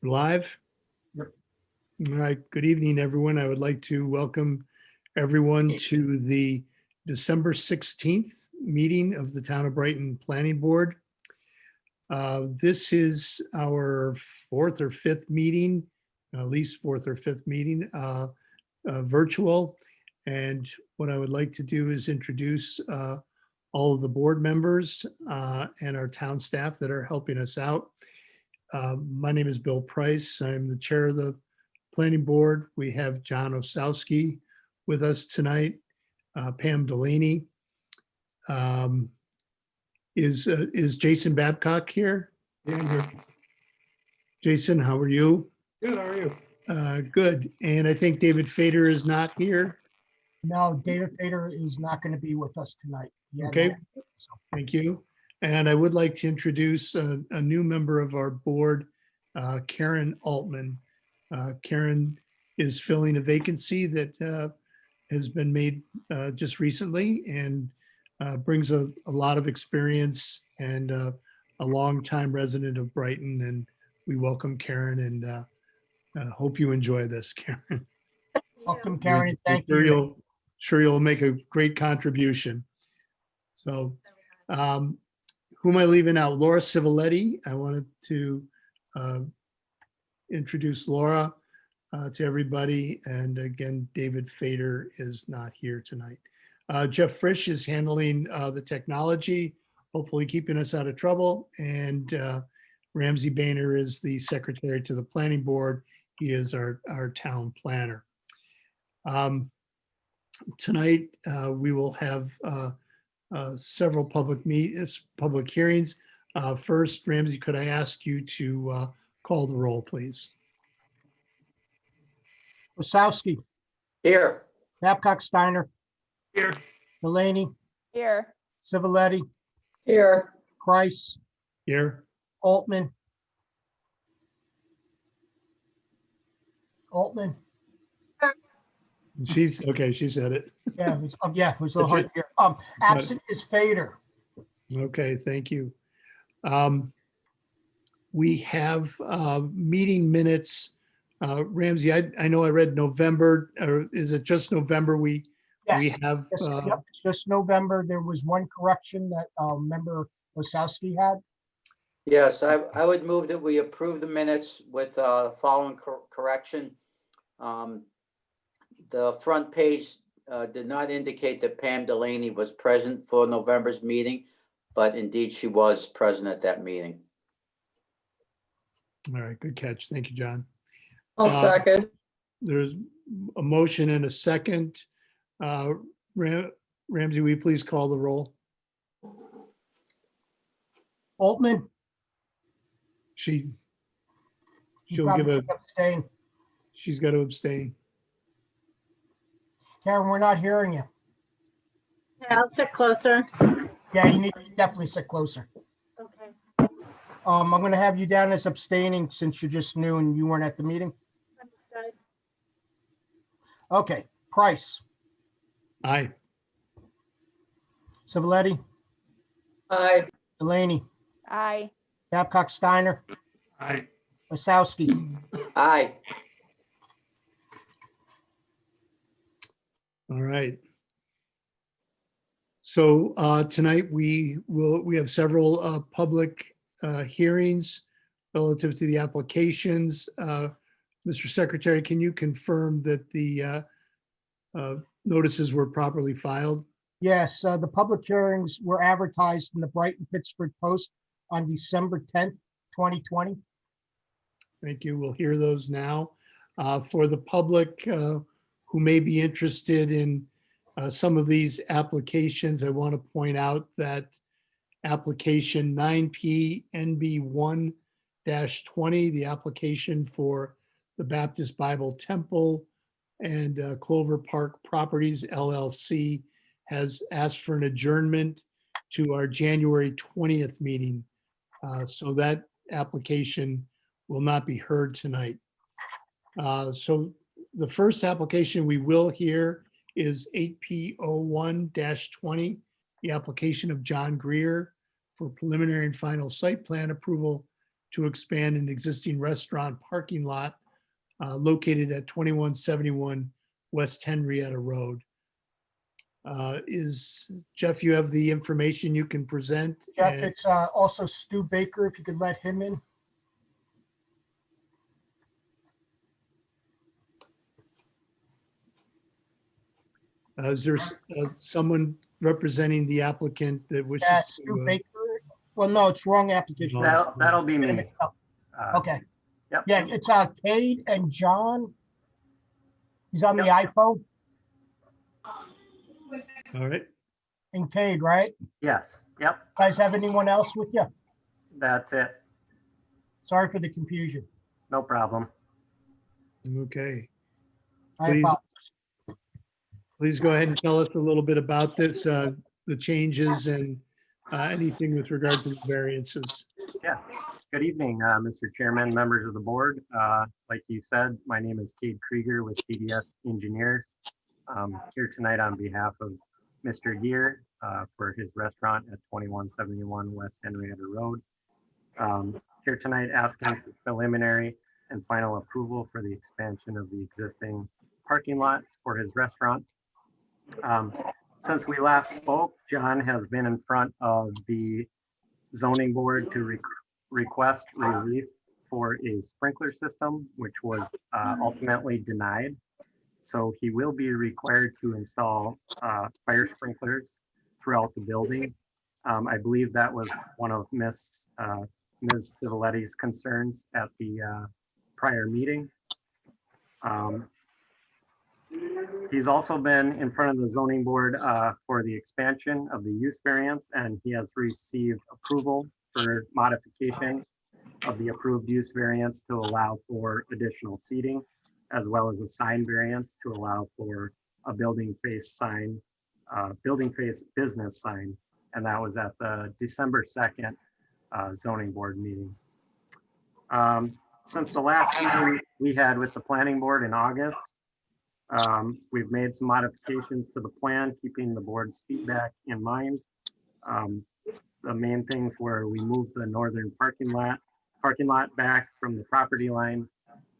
Live? Yep. All right, good evening, everyone. I would like to welcome everyone to the December 16th meeting of the Town of Brighton Planning Board. This is our fourth or fifth meeting, at least fourth or fifth meeting, virtual. And what I would like to do is introduce all of the board members and our town staff that are helping us out. My name is Bill Price. I'm the chair of the planning board. We have John Osowski with us tonight. Pam Delaney. Is Jason Babcock here? Yeah, I'm here. Jason, how are you? Good, how are you? Good. And I think David Fader is not here. No, David Baker is not going to be with us tonight. Yeah, Okay. no, so. Thank you. And I would like to introduce a new member of our board, Karen Altman. Karen is filling a vacancy that has been made just recently and brings a lot of experience and a longtime resident of Brighton. And we welcome Karen and hope you enjoy this, Karen. Welcome, Karen. Thank Sure you. Sure you'll make a great contribution. So who am I leaving out? Laura Civiletti. I wanted to introduce Laura to everybody. And again, David Fader is not here tonight. Jeff Frisch is handling the technology, hopefully keeping us out of trouble. And Ramsey Boehner is the secretary to the planning board. He is our town planner. Tonight, we will have several public hearings. First, Ramsey, could I ask you to call the roll, please? Osowski, Here. Babcock, Steiner, Here. Delaney, Here. Civiletti, Here. Price, Here? Altman. Altman. She's, okay, she said it. Yeah, it was a little hard to hear. Absent is Fader. Okay, thank you. We have meeting minutes. Ramsey, I know I read November, or is it just November? We Yes, have, yep, just November. There was one correction that member Osowski had. Yes, I would move that we approve the minutes with following correction. The front page did not indicate that Pam Delaney was present for November's meeting, but indeed she was present at that meeting. all right, good catch. Thank you, John. I'll second. There's a motion and a second. Ramsey, will you please call the roll? Altman. She'll Probably give abstain. she's got to abstain. Karen, we're not hearing you. Yeah, I'll sit closer. Yeah, you need to definitely sit closer. Okay. I'm going to have you down as abstaining since you're just new and you weren't at the meeting. Understood. Okay, Price, Aye. Civiletti, Aye. Delaney, Aye. Babcock, Steiner, Aye. Osowski. Aye. All right. So tonight we have several public hearings relative to the applications. Mr. Secretary, can you confirm that the notices were properly filed? Yes, the public hearings were advertised in the Brighton Pittsburgh Post on December 10th, 2020. Thank you. We'll hear those now. For the public who may be interested in some of these applications, I want to point out that application 9P NB 1-20, the application for the Baptist Bible Temple and Clover Park Properties LLC, has asked for an adjournment to our January 20th meeting. So that application will not be heard tonight. So the first application we will hear is 8P01-20, the application of John Greer for preliminary and final site plan approval to expand an existing restaurant parking lot located at 2171 West Henrietta Road. Jeff, you have the information you can present? Jeff, And- it's also Stu Baker, if you could let him in. Is there someone representing the applicant that wishes Yeah, Stu to? Baker. Well, no, it's wrong application. No. That'll be me. Okay. Yep. Yeah, it's Cade and John. He's on the Yep. iPhone. All right, And Cade, right? Yes, yep, Guys, have anyone else with you? that's it. Sorry for the confusion. No problem. okay. I Please. apologize. Please go ahead and tell us a little bit about this, the changes and anything with regard to the variances. Yeah. Good evening, Mr. Chairman, members of the board. Like you said, my name is Cade Krieger with TDS Engineers. Here tonight on behalf of Mr. Greer for his restaurant at 2171 West Henrietta Road. Here tonight asking for preliminary and final approval for the expansion of the existing parking lot for his restaurant. Since we last spoke, John has been in front of the zoning board to request relief for a sprinkler system, which was ultimately denied. So he will be required to install fire sprinklers throughout the building. I believe that was one of Ms. Civiletti's concerns at the prior meeting. He's also been in front of the zoning board for the expansion of the use variance, and he has received approval for modification of the approved use variance to allow for additional seating, as well as a sign variance to allow for a building face sign, building face business sign. And that was at the December 2nd zoning board meeting. Since the last meeting we had with the planning board in August, we've made some modifications to the plan, keeping the board's feedback in mind. The main things were we moved the northern parking lot back from the property line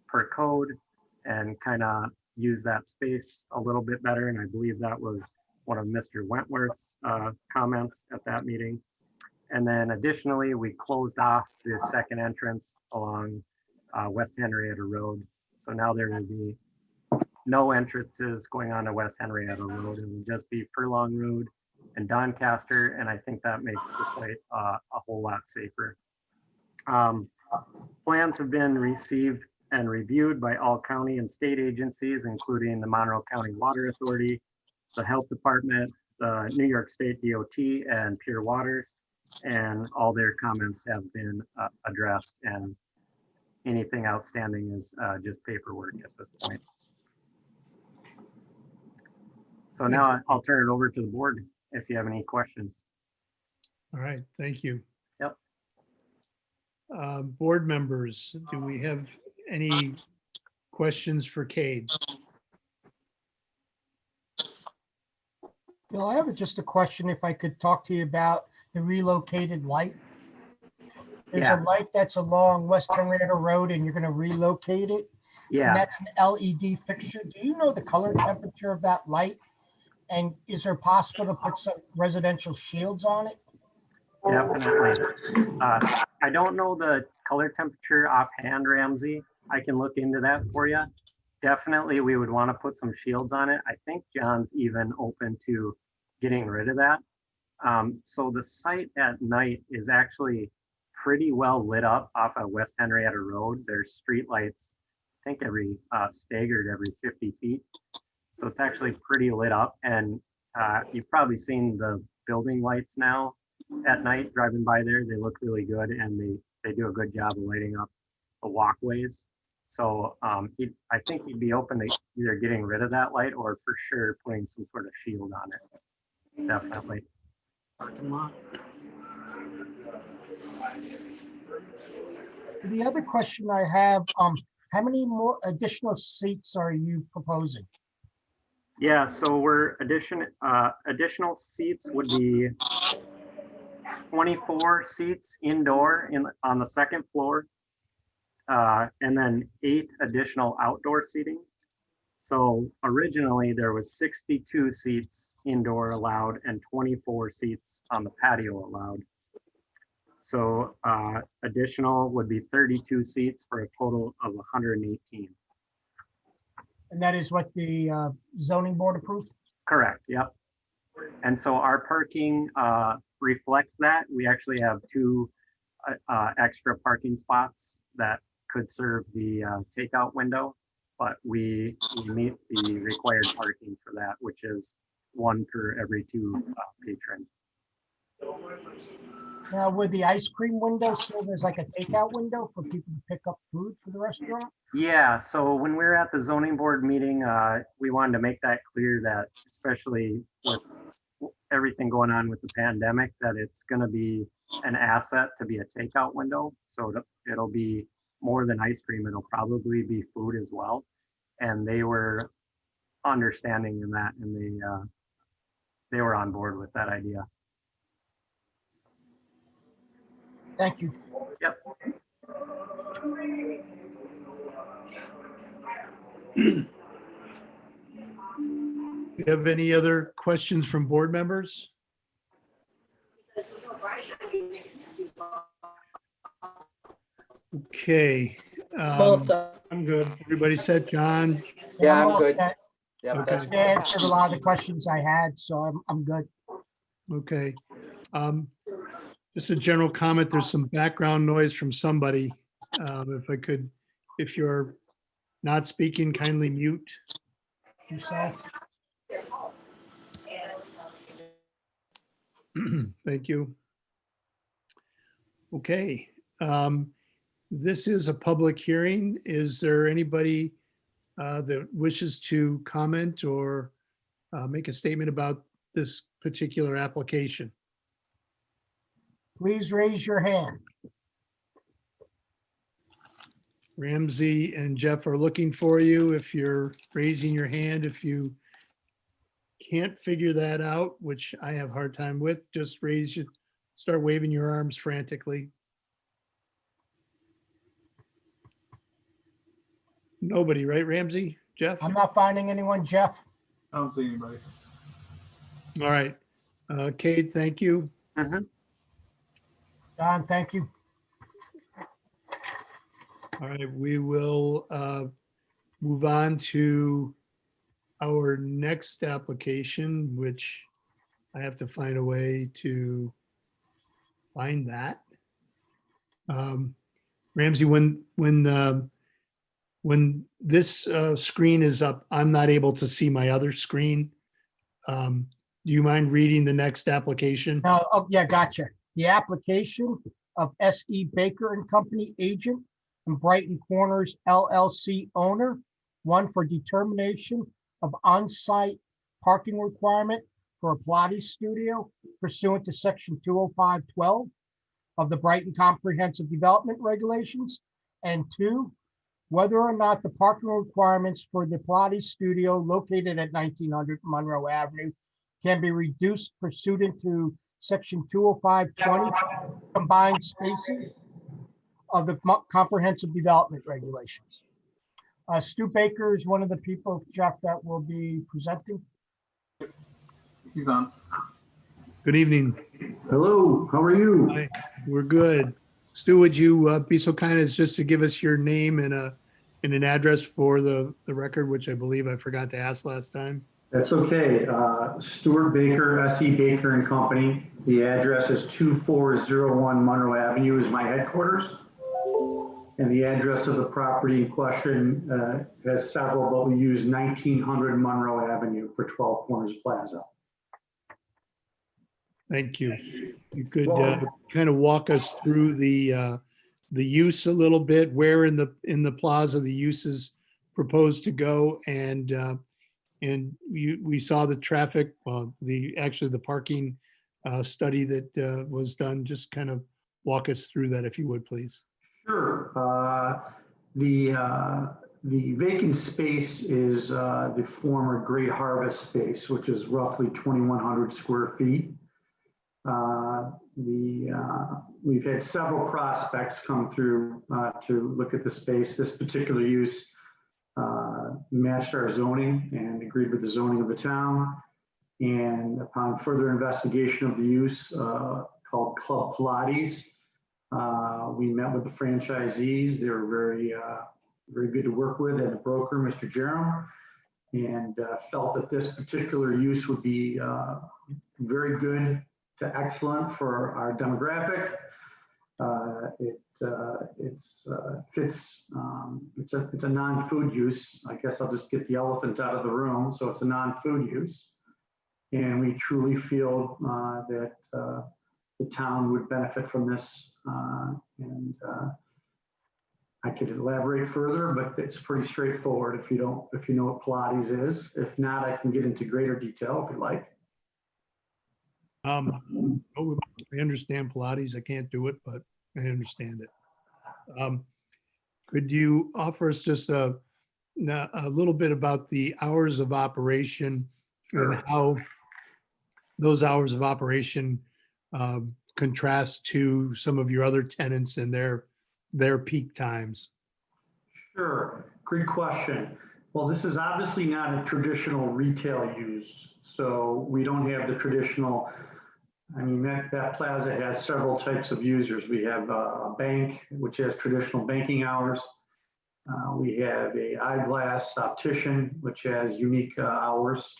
per code and kind of use that space a little bit better. And I believe that was one of Mr. Wentworth's comments at that meeting. And then additionally, we closed off the second entrance along West Henrietta Road. So now there will be no entrances going on to West Henrietta Road. It will just be Furlong Road and Doncaster. And I think that makes the site a whole lot safer. Plans have been received and reviewed by all county and state agencies, including the Monroe County Water Authority, the Health Department, the New York State DOT, and Pure Waters. And all their comments have been addressed, and anything outstanding is just paperwork at this point. So now I'll turn it over to the board if you have any questions. All right, thank you. Yep. Board members, do we have any questions for Cade? Bill, I have just a question, if I could talk to you about the relocated light. There's Yeah. a light that's along West Henrietta Road and you're gonna relocate it. And Yeah, that's an LED fixture. Do you know the color temperature of that light? And is there possible to put some residential shields on it? definitely. I don't know the color temperature offhand, Ramsey. I can look into that for you. Definitely, we would want to put some shields on it. I think John's even open to getting rid of that. So the site at night is actually pretty well lit up off of West Henrietta Road. There's street lights, I think staggered every 50 feet. So it's actually pretty lit up, and you've probably seen the building lights now at night driving by there. They look really good, and they do a good job of lighting up the walkways. So I think he'd be open to either getting rid of that light or for sure putting some sort of shield on it. Definitely. The other question I have, how many more additional seats are you proposing? Yeah, so we're additional seats would be 24 seats indoor on the second floor, and then 8 additional outdoor seating. So originally there was 62 seats indoor allowed and 24 seats on the patio allowed. So additional would be 32 seats for a total of 118. And that is what the zoning board approved? Correct, yep. And so our parking reflects that. We actually have 2 extra parking spots that could serve the takeout window, but we meet the required parking for that, which is 1 per every 2 patrons. Now, would the ice cream window serve as like a takeout window for people to pick up food for the restaurant? Yeah, so when we were at the zoning board meeting, we wanted to make that clear that, especially with everything going on with the pandemic, that it's going to be an asset to be a takeout window. So it'll be more than ice cream. It'll probably be food as well. And they were understanding in that, and they were on board with that idea. Thank you. Yep. Do you have any other questions from board members? Okay. All set. I'm good. Everybody set, John? Yeah, I'm all good. set. Yep, Okay. that's You answered a lot of the questions I had, so I'm good. Okay. Just a general comment, there's some background noise from somebody. If I could, if you're not speaking, kindly mute. Yourself. Thank you. Okay. This is a public hearing. Is there anybody that wishes to comment or make a statement about this particular application? Please raise your hand. Ramsey and Jeff are looking for you. If you're raising your hand, if you can't figure that out, which I have a hard time with, just start waving your arms frantically. Nobody, right, Ramsey? Jeff? I'm not finding anyone, Jeff. I don't see anybody. All right. Kate, thank you. Mhm. Don, thank you. All right, we will move on to our next application, which I have to find a way to find that. Ramsey, when this screen is up, I'm not able to see my other screen. Do you mind reading the next application? Oh, yeah, gotcha. The application of S.E. Baker and Company agent and Brighton Corners LLC owner, one for determination of on-site parking requirement for a Pilates studio pursuant to section 205-12 of the Brighton Comprehensive Development Regulations. And 2, whether or not the parking requirements for the Pilates studio located at 1900 Monroe Avenue can be reduced pursuant to section 205-20 combined spaces of the Comprehensive Development Regulations. Stu Baker is one of the people, Jeff, that will be presenting. He's on. Good evening. Hello, how are you? Hi, we're good. Stu, would you be so kind as just to give us your name and an address for the record, which I believe I forgot to ask last time? That's okay. Stuart Baker, S.E. Baker and Company. The address is 2401 Monroe Avenue is my headquarters. And the address of the property in question has several, but we use 1900 Monroe Avenue for 12 Corners Plaza. Thank you. You could kind of walk us through the use a little bit, where in the plaza the use is proposed to go, and we saw the traffic, the parking study that was done. Just kind of walk us through that, if you would, please. Sure. The vacant space is the former Great Harvest space, which is roughly 2,100 square feet. We've had several prospects come through to look at the space. This particular use matched our zoning and agreed with the zoning of the town. And upon further investigation of the use called Club Pilates, we met with the franchisees. They were very good to work with, and the broker, Mr. Jerem, and felt that this particular use would be very good to excellent for our demographic. It's a non-food use. I guess I'll just get the elephant out of the room. So it's a non-food use. And we truly feel that the town would benefit from this. I could elaborate further, but it's pretty straightforward if you know what Pilates is. If not, I can get into greater detail if you like. I understand Pilates. I can't do it, but I understand it. Could you offer us just a little bit about the hours of operation and how those hours of operation contrast to some of your other tenants and their peak times? Sure, good question. Well, this is obviously not a traditional retail use. So we don't have the traditional, I mean, that plaza has several types of users. We have a bank, which has traditional banking hours. We have a eyeglass optician, which has unique hours.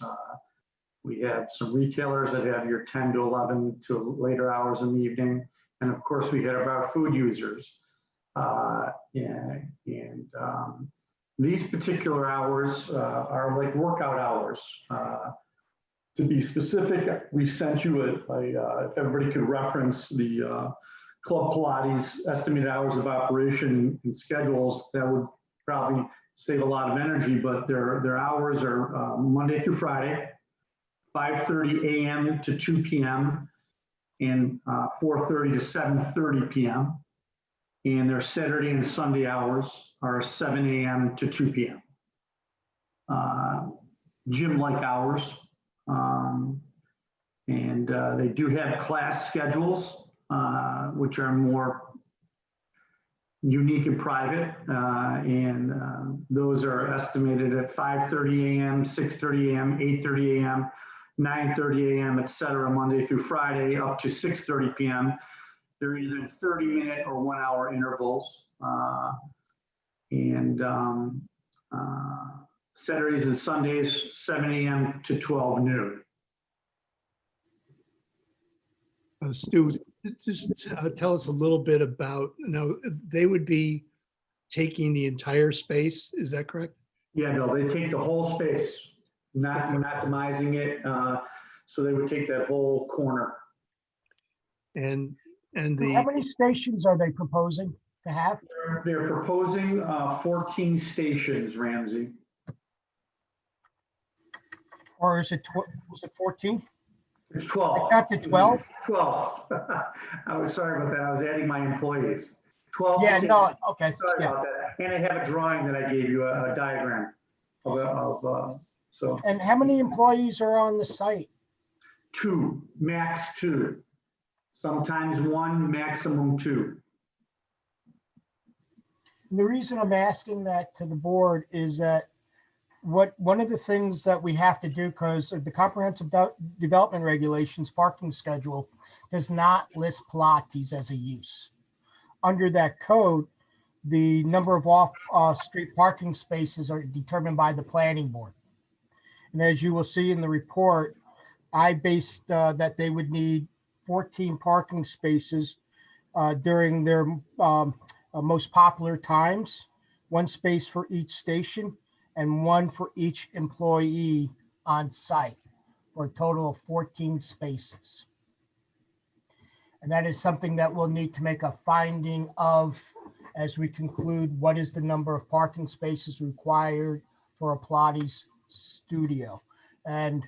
We have some retailers that have your 10 to 11 to later hours in the evening. And of course, we have our food users. These particular hours are like workout hours. To be specific, we sent you if everybody could reference the Club Pilates estimated hours of operation and schedules, that would probably save a lot of energy, but their hours are Monday through Friday, 5:30 a.m. to 2 p.m. and 4:30 to 7:30 p.m. And their Saturday and Sunday hours are 7 a.m. to 2 p.m. Gym-like hours. They do have class schedules, which are more unique and private. Those are estimated at 5:30 a.m., 6:30 a.m., 8:30 a.m., 9:30 a.m., et cetera, Monday through Friday, up to 6:30 p.m. They're either 30-minute or 1 hour intervals. Saturdays and Sundays, 7 a.m. to 12 noon. Stu, just tell us a little bit about, they would be taking the entire space, is that correct? Yeah, no, they take the whole space, not demising it. So they would take that whole corner. And How the, many stations are they proposing to have? They're proposing 14 stations, Ramsey. Or is it 14? It's 12. Got to 12? 12. I was sorry about that. I was adding my employees. 12. Yeah, stations. no, okay. Sorry Yeah. about that. And I have a drawing that I gave you, a diagram of so. And how many employees are on the site? 2, max 2. Sometimes 1, maximum 2. The reason I'm asking that to the board is that one of the things that we have to do, because of the comprehensive development regulations, parking schedule does not list Pilates as a use. Under that code, the number of off-street parking spaces are determined by the planning board. And as you will see in the report, I based that they would need 14 parking spaces during their most popular times, 1 space for each station, and 1 for each employee on site, for a total of 14 spaces. And that is something that we'll need to make a finding of as we conclude what is the number of parking spaces required for a Pilates studio. And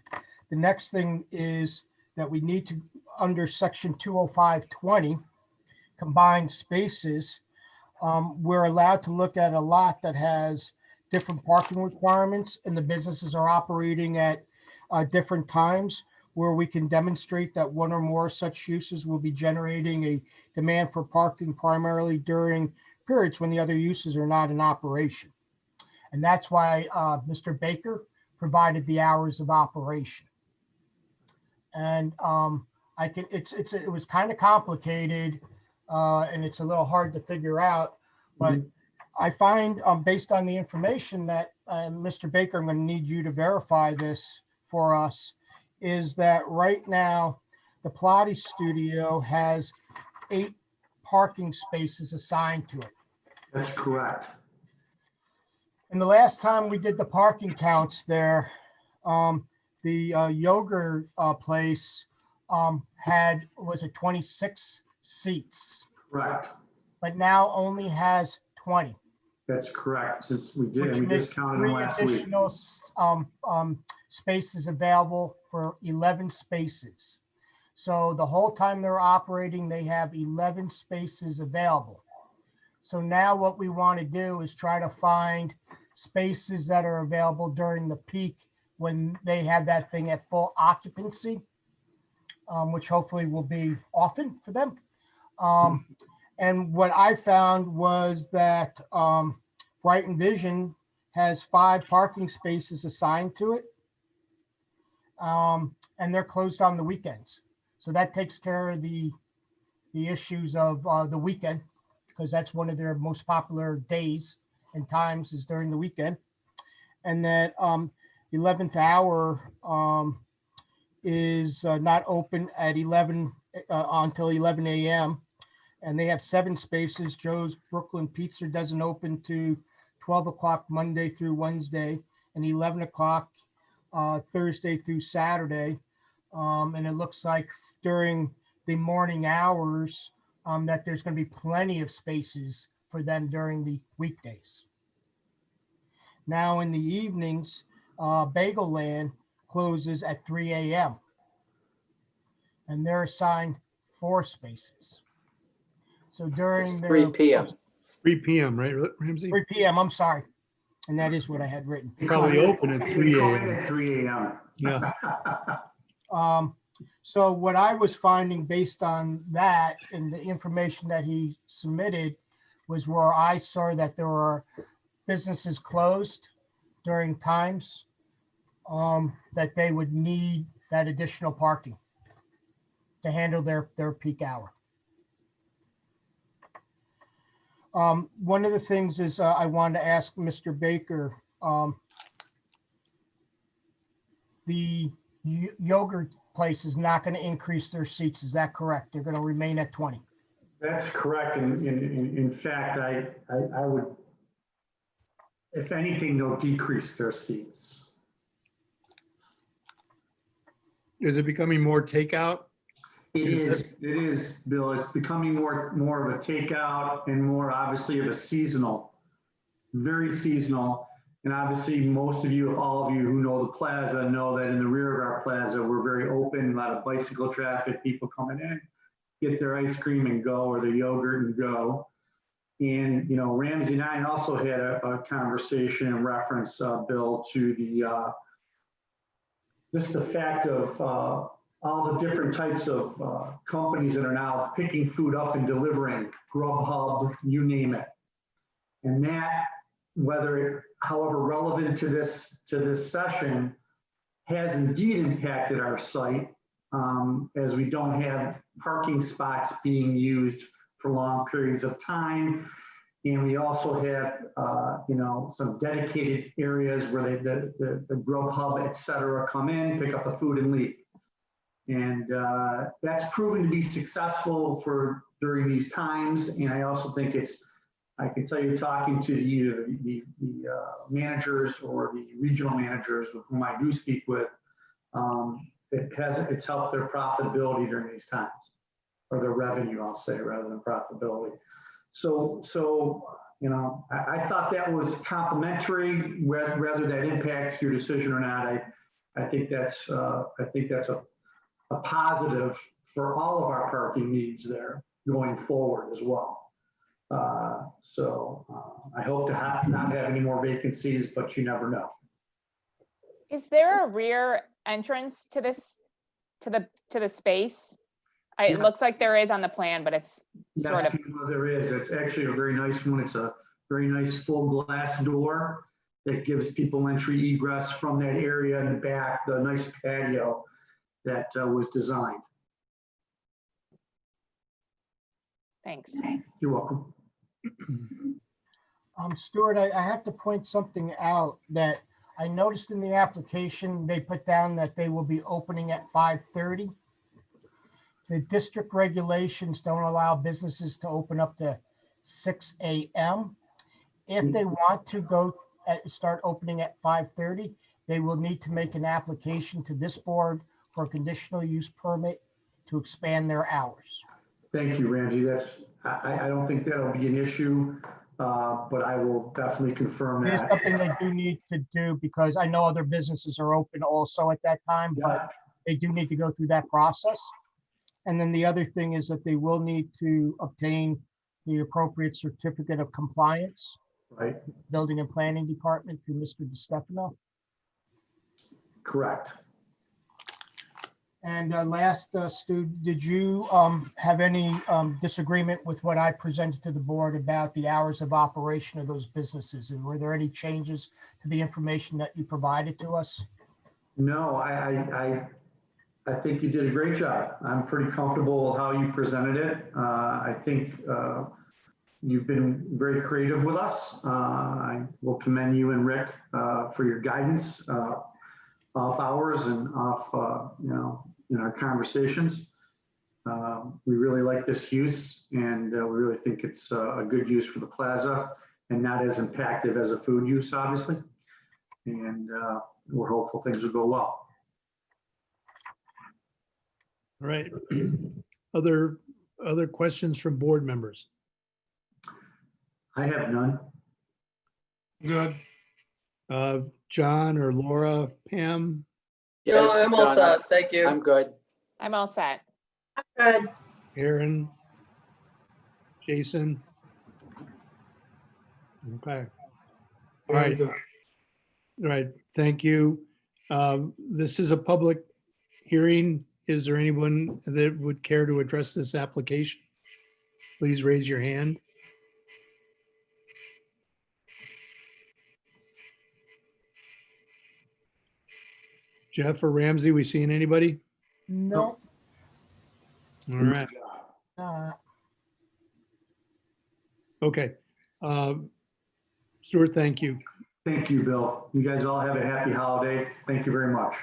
the next thing is that we need to, under section 20520, combined spaces, we're allowed to look at a lot that has different parking requirements and the businesses are operating at different times. where we can demonstrate that one or more such uses will be generating a demand for parking primarily during periods when the other uses are not in operation. And that's why Mr. Baker provided the hours of operation. And it was kind of complicated and it's a little hard to figure out, but I find based on the information that Mr. Baker, I'm going to need you to verify this for us, is that right now the Pilates studio has 8 parking spaces assigned to it. That's correct. And the last time we did the parking counts there, the yoga place was it 26 seats, Correct. but now only has 20. That's correct. Since we Which did, we makes just counted them 3 last week. additional spaces available for 11 spaces. So the whole time they're operating, they have 11 spaces available. So now what we want to do is try to find spaces that are available during the peak when they have that thing at full occupancy, which hopefully will be often for them. And what I found was that Brighton Vision has 5 parking spaces assigned to it. And they're closed on the weekends. So that takes care of the issues of the weekend, because that's one of their most popular days and times is during the weekend. And that 11th hour is not open at 11 until 11 a.m. And they have 7 spaces. Joe's Brooklyn Pizza doesn't open to 12 o'clock Monday through Wednesday and 11 o'clock Thursday through Saturday. And it looks like during the morning hours that there's going to be plenty of spaces for them during the weekdays. Now in the evenings, Bagel Land closes at 3 a.m. and they're assigned 4 spaces. So during It's their 3 p.m. 3 p.m., right, Ramsey? 3 p.m., I'm sorry. And that is what I had written. Probably open at They 3 come in a.m. at 3 a.m. Yeah. So what I was finding based on that and the information that he submitted was where I saw that there were businesses closed during times that they would need that additional parking to handle their peak hour. One of the things is I wanted to ask Mr. Baker, the yogurt place is not going to increase their seats. Is that correct? They're going to remain at 20. That's correct. And in fact, I would, if anything, they'll decrease their seats. Is it becoming more takeout? It is, Bill. It's becoming more of a takeout and more obviously of a seasonal, very seasonal. And obviously most of you, if all of you who know the plaza know that in the rear of our plaza, we're very open, a lot of bicycle traffic, people coming in, get their ice cream and go, or their yogurt and go. And, you know, Ramsey and I also had a conversation in reference, Bill, to the, just the fact of all the different types of companies that are now picking food up and delivering, Grubhub, you name it. And that, whether, however relevant to this session, has indeed impacted our site, as we don't have parking spots being used for long periods of time. And we also have, you know, some dedicated areas where the Grubhub, et cetera, come in, pick up the food and leave. And that's proven to be successful during these times. And I also think I can tell you, talking to the managers or the regional managers with whom I do speak with, it's helped their profitability during these times, or their revenue, I'll say, rather than profitability. So you know, I thought that was complimentary, whether that impacts your decision or not. I think that's a positive for all of our parking needs there going forward as well. I hope to not have any more vacancies, but you never know. Is there a rear entrance to this to the space? It Yeah. looks like there is on the plan, but it's sort Yes, of, there is. It's actually a very nice one. It's a very nice full glass door that gives people entry egress from that area in the back, the nice patio that was designed. thanks. You're welcome. Stuart, I have to point something out that I noticed in the application, they put down that they will be opening at 5:30. The district regulations don't allow businesses to open up to 6 a.m. If they want to start opening at 5:30, they will need to make an application to this board for a conditional use permit to expand their hours. Thank you, Ramsey. I don't think that'll be an issue, but I will definitely confirm It is that. something they do need to do because I know other businesses are open also at that time, but they do need to go through that process. And then the other thing is that they will need to obtain the appropriate certificate of compliance, Right, Building and Planning Department through Mr. DiStefano. correct. And last, Stu, did you have any disagreement with what I presented to the board about the hours of operation of those businesses? And were there any changes to the information that you provided to us? No, I think you did a great job. I'm pretty comfortable with how you presented it. I think you've been very creative with us. I will commend you and Rick for your guidance off hours and off, in our conversations. We really like this use and we really think it's a good use for the plaza and not as impacted as a food use, obviously. And we're hopeful things will go well. All right. Other questions from board members? I have none. Good. John or Laura, Pam? No, Yes, I'm all John, set. Thank you. I'm good. I'm all set. Good. Aaron? Jason? Okay. All right. All right. Thank you. This is a public hearing. Is there anyone that would care to address this application? Please raise your hand. Jeff or Ramsey, we seeing anybody? No. All right. Uh, Okay. Stuart, thank you. Thank you, Bill. You guys all have a happy holiday. Thank you very much.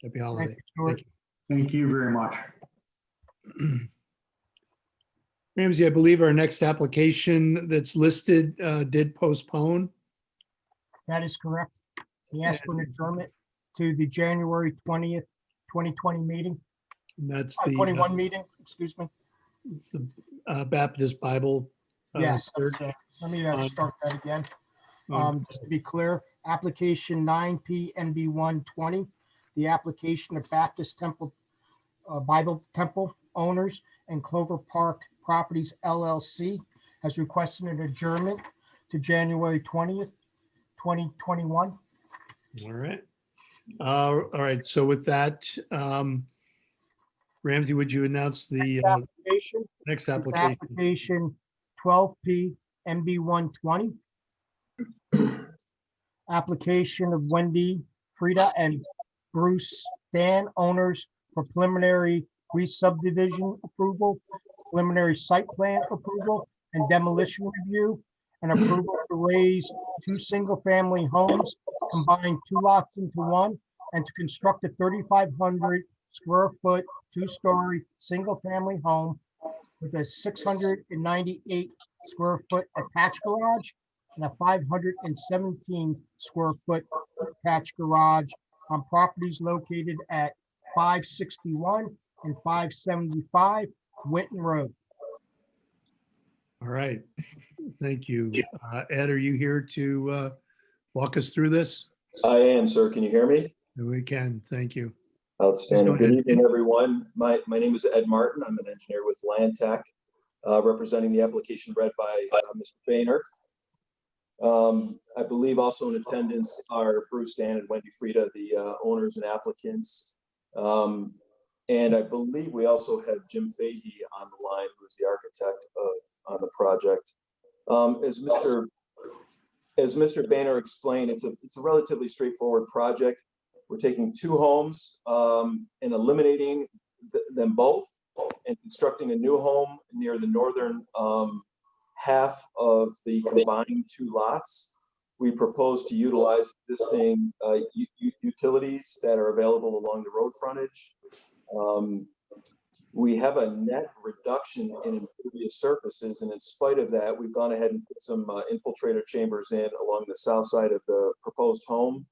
Happy Thank holiday. you, Stuart. Thank you very much. Ramsey, I believe our next application that's listed did postpone. That is correct. He asked for an adjournment to the January 20th, 2020 meeting, And that's 21 meeting, excuse me. it's the Baptist Bible. Yes, Church. let me start that again. Just to be clear, application 9P NB 120, the application of Baptist Temple, Bible Temple owners and Clover Park Properties LLC has requested an adjournment to January 20th, 2021. All right. All right. So with that, Ramsey, would you announce the Application, next application? application 12P NB 120. Application of Wendy, Frida, and Bruce Stan, owners, for preliminary re-subdivision approval, preliminary site plan approval, and demolition review, and approval to raise 2 single-family homes, combine 2 lots into one, and to construct a 3,500 square foot, 2-story, single-family home with a 698 square foot attached garage and a 517 square foot attached garage on properties located at 561 and 575 Winton Road. All right. Thank you. Ed, are you here to walk us through this? I am, sir. Can you hear me? We can. Thank you. Outstanding. Go Good ahead. evening, everyone. My name is Ed Martin. I'm an engineer with Land Tech, representing the application read by Mr. Boehner. I believe also in attendance are Bruce Dan and Wendy Frida, the owners and applicants. And I believe we also have Jim Fahey on the line, who is the architect on the project. As Mr. Boehner explained, it's a relatively straightforward project. We're taking two homes and eliminating them both and constructing a new home near the northern half of the combined two lots. We propose to utilize existing utilities that are available along the road frontage. We have a net reduction in impervious surfaces, and in spite of that, we've gone ahead and put some infiltrator chambers in along the south side of the proposed home.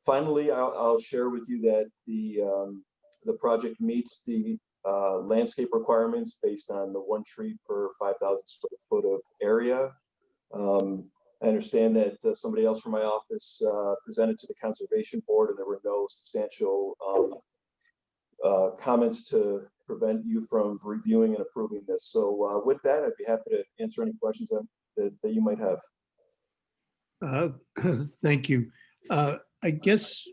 Finally, I'll share with you that the project meets the landscape requirements based on the 1 tree per 5,000 square foot of area. I understand that somebody else from my office presented to the Conservation Board, and there were no substantial comments to prevent you from reviewing and approving this. So with that, I'd be happy to answer any questions that you might have. Thank you. I guess,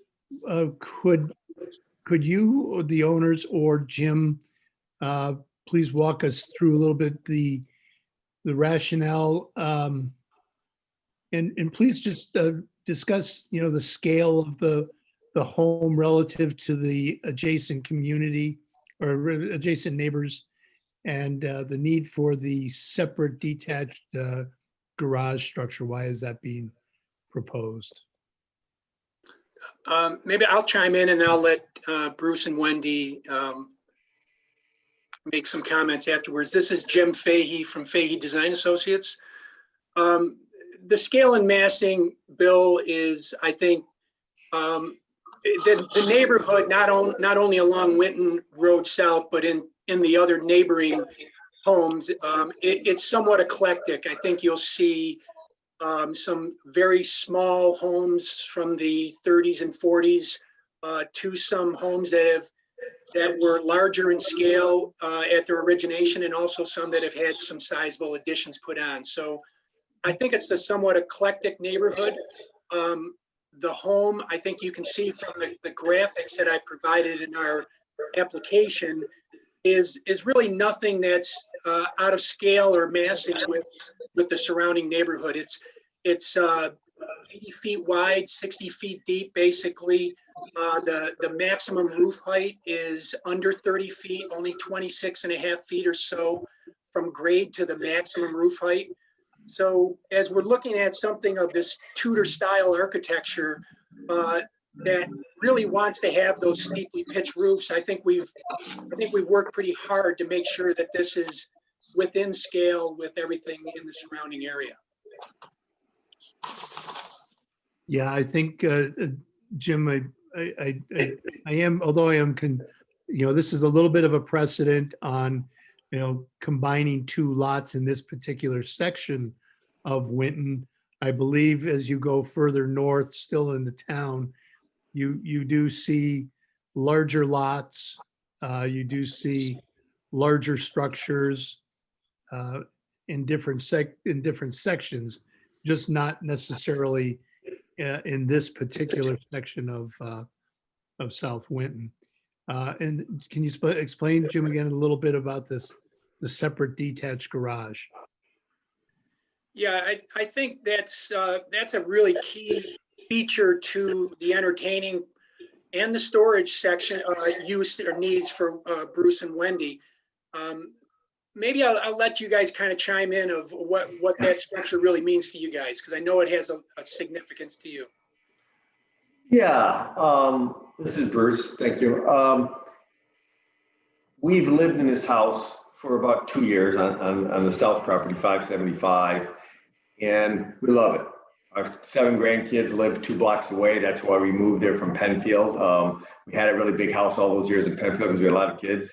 could you or the owners or Jim, please walk us through a little bit the rationale, and please just discuss, the scale of the home relative to the adjacent community or adjacent neighbors, and the need for the separate detached garage structure. Why is that being proposed? Maybe I'll chime in and I'll let Bruce and Wendy make some comments afterwards. This is Jim Fahey from Fahey Design Associates. The scale and massing, Bill, is, I think, the neighborhood, not only along Winton Road South, but in the other neighboring homes, it's somewhat eclectic. I think you'll see some very small homes from the 30s and 40s to some homes that were larger in scale at their origination, and also some that have had some sizable additions put on. So I think it's a somewhat eclectic neighborhood. The home, I think you can see from the graphics that I provided in our application, is really nothing that's out of scale or massing with the surrounding neighborhood. It's 80 feet wide, 60 feet deep, basically. The maximum roof height is under 30 feet, only 26.5 feet or so from grade to the maximum roof height. So as we're looking at something of this Tudor style architecture that really wants to have those steeply pitched roofs, I think we've worked pretty hard to make sure that this is within scale with everything in the surrounding area. Yeah, I think, Jim, I am, although I am, this is a little bit of a precedent on, combining two lots in this particular section of Winton. I believe as you go further north, still in the town, you do see larger lots. You do see larger structures in different sections, just not necessarily in this particular section of South Winton. And can you explain, Jim, again a little bit about the separate detached garage? Yeah, I think that's a really key feature to the entertaining and the storage section use or needs for Bruce and Wendy. Maybe I'll let you guys kind of chime in of what that structure really means to you guys, because I know it has a significance to you. Yeah, this is Bruce. Thank you. We've lived in this house for about 2 years on the south property, 575, and we love it. Our 7 grandkids live 2 blocks away. That's why we moved there from Penfield. We had a really big house all those years in Penfield because we had a lot of kids.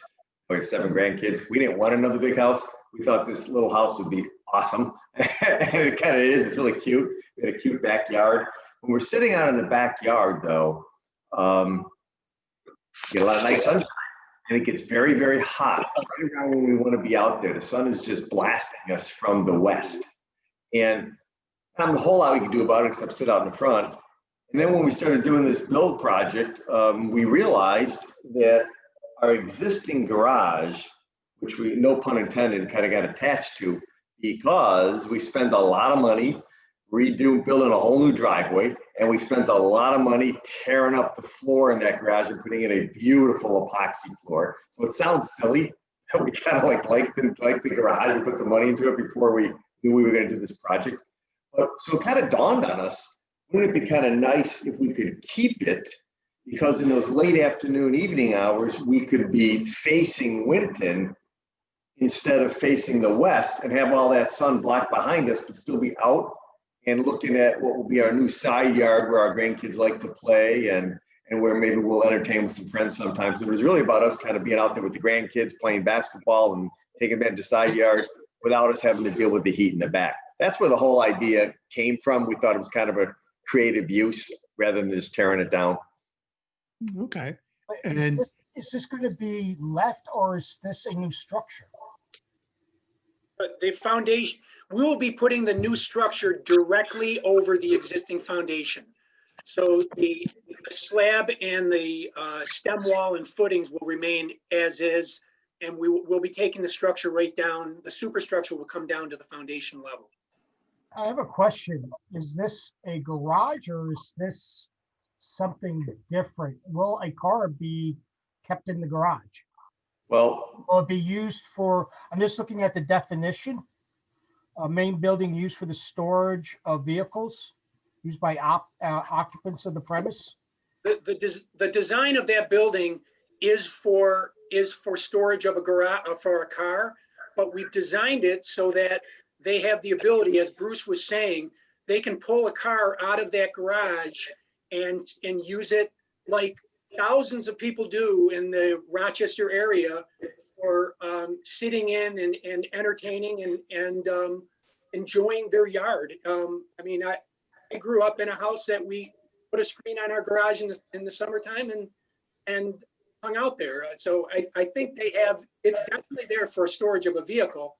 We have 7 grandkids. We didn't want another big house. We thought this little house would be awesome. And it kind of is. It's really cute. We had a cute backyard. When we're sitting out in the backyard, though, get a lot of nice sunshine, and it gets very, very hot right around when we want to be out there. The sun is just blasting us from the west, and not a whole lot we can do about it except sit out in the front. And then when we started doing this build project, we realized that our existing garage, which we, no pun intended, kind of got attached to because we spent a lot of money building a whole new driveway, and we spent a lot of money tearing up the floor in that garage and putting in a beautiful epoxy floor. So it sounds silly that we kind of like the garage and put some money into it before we knew we were going to do this project. But so it kind of dawned on us, wouldn't it be kind of nice if we could keep it? Because in those late afternoon, evening hours, we could be facing Winton instead of facing the west and have all that sun blocked behind us, but still be out and looking at what will be our new side yard where our grandkids like to play and where maybe we'll entertain with some friends sometimes. It was really about us kind of being out there with the grandkids playing basketball and taking advantage of side yard without us having to deal with the heat in the back. That's where the whole idea came from. We thought it was kind of a creative use rather than just tearing it down. Okay. Is this going to be left or is this a new structure? But the foundation, we will be putting the new structure directly over the existing foundation. So the slab and the stem wall and footings will remain as is, and we'll be taking the structure right down. The superstructure will come down to the foundation level. I have a question. Is this a garage or is this something different? Will a car be kept in the garage? Well, Will it be used for, I'm just looking at the definition, a main building used for the storage of vehicles used by occupants of the premise? The design of that building is for storage of a garage, for a car, but we've designed it so that they have the ability, as Bruce was saying, they can pull a car out of that garage and use it like thousands of people do in the Rochester area for sitting in and entertaining and enjoying their yard. I mean, I grew up in a house that we put a screen on our garage in the summertime and hung out there. So I think it's definitely there for storage of a vehicle.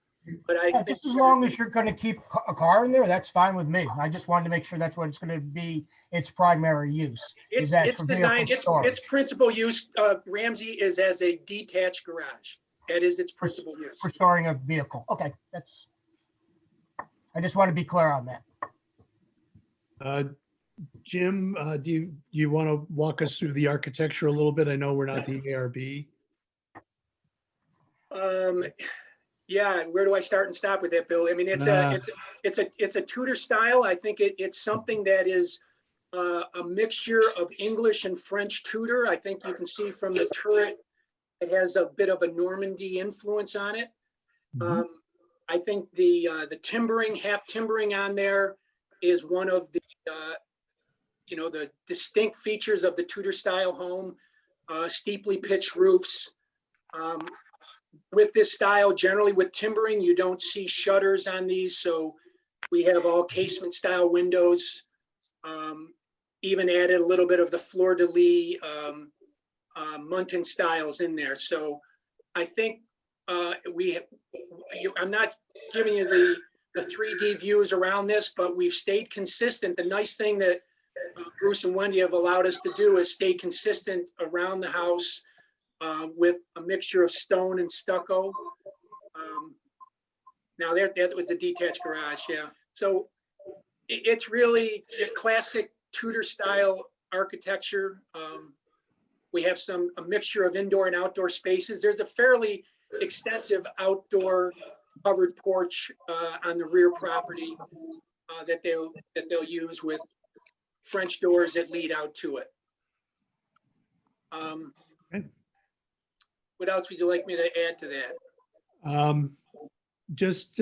But I think just as long as you're going to keep a car in there, that's fine with me. I just wanted to make sure that's what it's going to be, its primary use. it's designed, its principal use, Ramsey, is as a detached garage. That is its principal use. For storing a vehicle. Okay, I just want to be clear on that. Jim, do you want to walk us through the architecture a little bit? I know we're not the ARB. Yeah, where do I start and stop with that, Bill? I mean, it's a Tudor style. I think it's something that is a mixture of English and French Tudor. I think you can see from the turret, it has a bit of a Normandy influence on it. I think the timbering, half timbering on there is one of the the distinct features of the Tudor style home. Steeply pitched roofs. With this style, generally with timbering, you don't see shutters on these. So we have all casement style windows, even added a little bit of the fleur-de-lis Muntin styles in there. So I think I'm not giving you the 3D views around this, but we've stayed consistent. The nice thing that Bruce and Wendy have allowed us to do is stay consistent around the house. With a mixture of stone and stucco. Now that was a detached garage, yeah. So it's really a classic Tudor style architecture. We have a mixture of indoor and outdoor spaces. There's a fairly extensive outdoor covered porch on the rear property that they'll use with French doors that lead out to it. What else would you like me to add to that? Just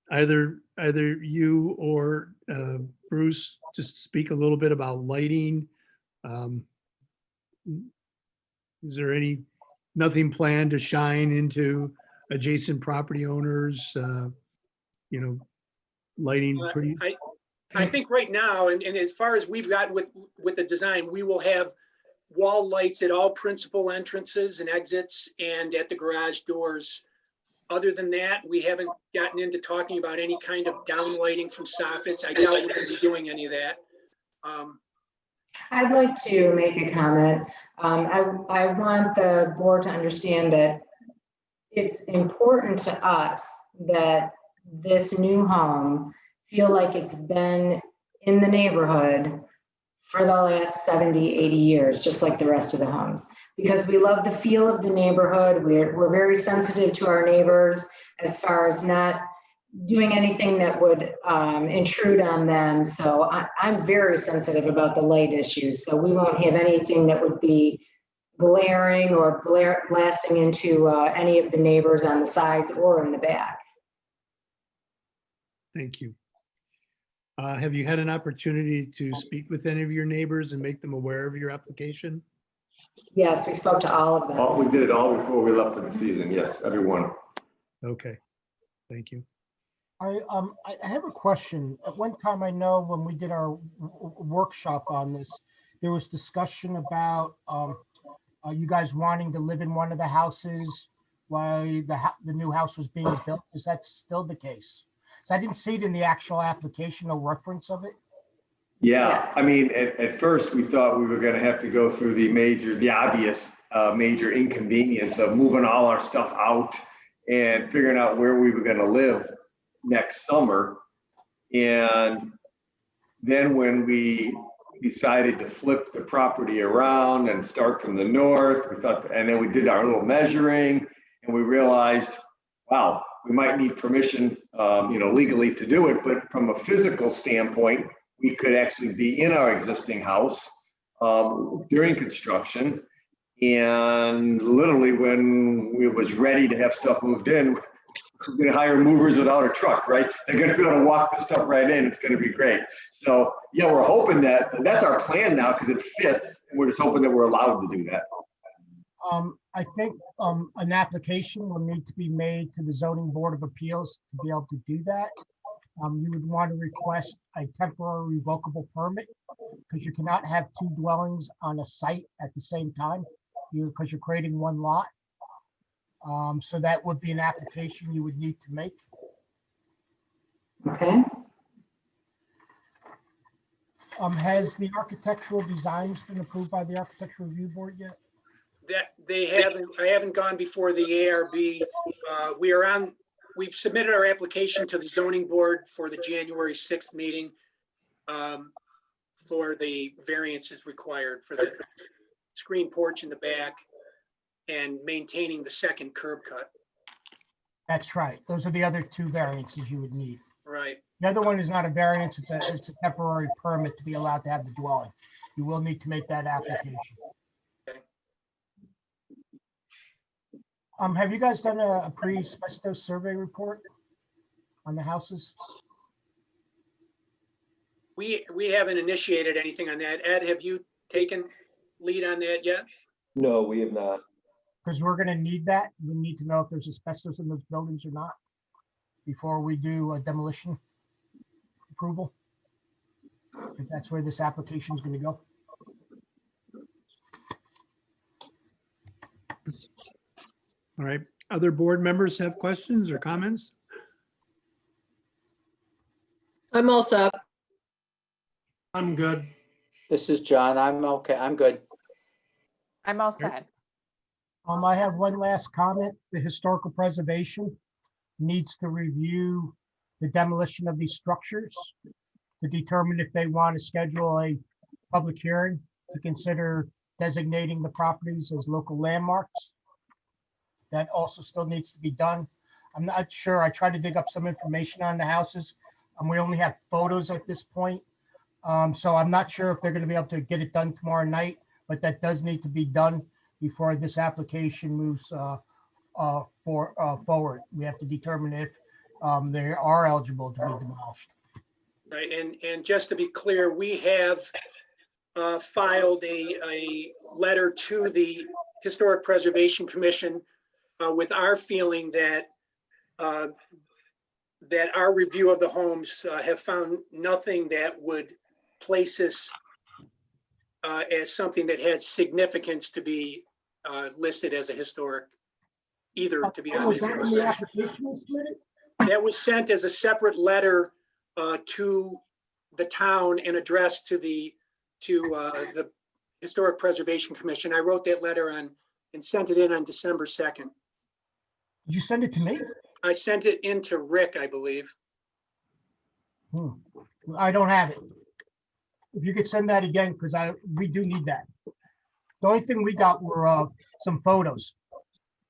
either you or Bruce, just speak a little bit about lighting. Is there nothing planned to shine into adjacent property owners? Lighting pretty. I think right now, and as far as we've got with the design, we will have wall lights at all principal entrances and exits and at the garage doors. Other than that, we haven't gotten into talking about any kind of downlighting from soffits. I doubt we're going to be doing any of that. I'd like to make a comment. I want the board to understand that it's important to us that this new home feel like it's been in the neighborhood for the last 70, 80 years, just like the rest of the homes. Because we love the feel of the neighborhood. We're very sensitive to our neighbors as far as not doing anything that would intrude on them. So I'm very sensitive about the light issues. So we won't have anything that would be glaring or blasting into any of the neighbors on the sides or in the back. Thank you. Have you had an opportunity to speak with any of your neighbors and make them aware of your application? Yes, we spoke to all of them. Oh, we did it all before we left for the season. Yes, everyone. Okay, thank you. I have a question. At one time, I know when we did our workshop on this, there was discussion about you guys wanting to live in one of the houses while the new house was being built. Is that still the case? So I didn't see it in the actual application, no reference of it. Yeah, Yes. I mean, at first we thought we were going to have to go through the obvious major inconvenience of moving all our stuff out and figuring out where we were going to live next summer. And then when we decided to flip the property around and start from the north, we thought, and then we did our little measuring and we realized, wow, we might need permission, legally to do it, but from a physical standpoint, we could actually be in our existing house during construction. And literally when we was ready to have stuff moved in, we're going to hire movers without a truck, right? They're going to be able to walk the stuff right in. It's going to be great. So yeah, we're hoping that's our plan now because it fits. And we're just hoping that we're allowed to do that. I think an application will need to be made to the Zoning Board of Appeals to be able to do that. You would want to request a temporary revocable permit because you cannot have two dwellings on a site at the same time because you're creating one lot. So that would be an application you would need to make. Okay. Has the architectural designs been approved by the Architectural Review Board yet? That they haven't, I haven't gone before the ARB. We've submitted our application to the zoning board for the January 6th meeting for the variances required for the screen porch in the back and maintaining the second curb cut. That's right. Those are the other two variances you would need. Right. The other one is not a variance, it's a temporary permit to be allowed to have the dwelling. You will need to make that application. Okay. Have you guys done a pre-asbestos survey report on the houses? We haven't initiated anything on that. Ed, have you taken lead on that yet? No, we have not. Because we're gonna need that. We need to know if there's asbestos in those buildings or not before we do a demolition approval. If that's where this application is gonna go. All right. Other board members have questions or comments? I'm all set. I'm good. This is John. I'm okay. I'm good. I'm all set. I have one last comment. The historical preservation needs to review the demolition of these structures to determine if they want to schedule a public hearing to consider designating the properties as local landmarks. That also still needs to be done. I'm not sure. I tried to dig up some information on the houses and we only have photos at this point. So I'm not sure if they're going to be able to get it done tomorrow night, but that does need to be done before this application moves forward. We have to determine if they are eligible to be demolished. Right. And just to be clear, we have filed a letter to the Historic Preservation Commission with our feeling that that our review of the homes have found nothing that would place us as something that had significance to be listed as a historic, either to be Was honest. that when the application was submitted? That was sent as a separate letter to the town an address to the Historic Preservation Commission. I wrote that letter on and sent it in on December 2nd. Did you send it to me? I sent it in to Rick, I believe. I don't have it. If you could send that again, because we do need that. The only thing we got were some photos.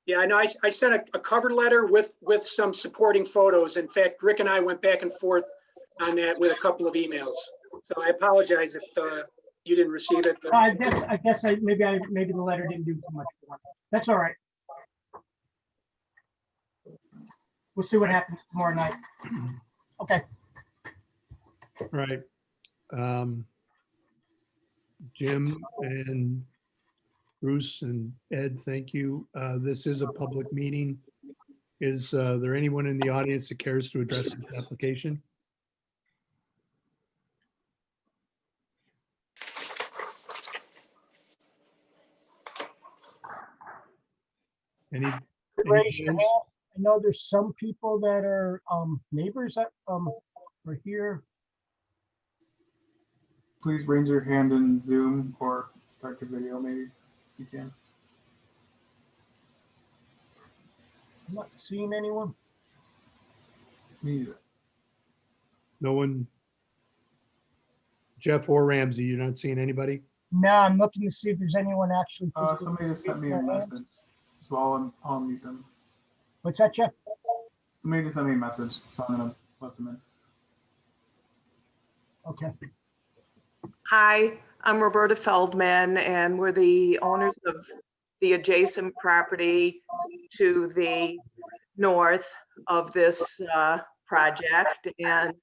Yeah, I know. I sent a cover letter with some supporting photos. In fact, Rick and I went back and forth on that with a couple of emails. So I apologize if you didn't receive it. But I guess maybe the letter didn't do too much for it. That's all right. We'll see what happens tomorrow night. Okay. Right. Jim and Bruce and Ed, thank you. This is a public meeting. Is there anyone in the audience that cares to address this application? Any Raise your hands? hand. I know there's some people that are neighbors that are here. Please raise your hand in Zoom or start your video maybe, if you can. I'm not seeing anyone. Me either. No one? Jeff or Ramsey, you're not seeing anybody? No, I'm looking to see if there's anyone actually. Somebody just sent me a message, so I'll mute them. What's that, Jeff? Somebody just sent me a message, so I'm gonna let them in. Okay. Hi, I'm Roberta Feldman, and we're the owners of the adjacent property to the north of this project. And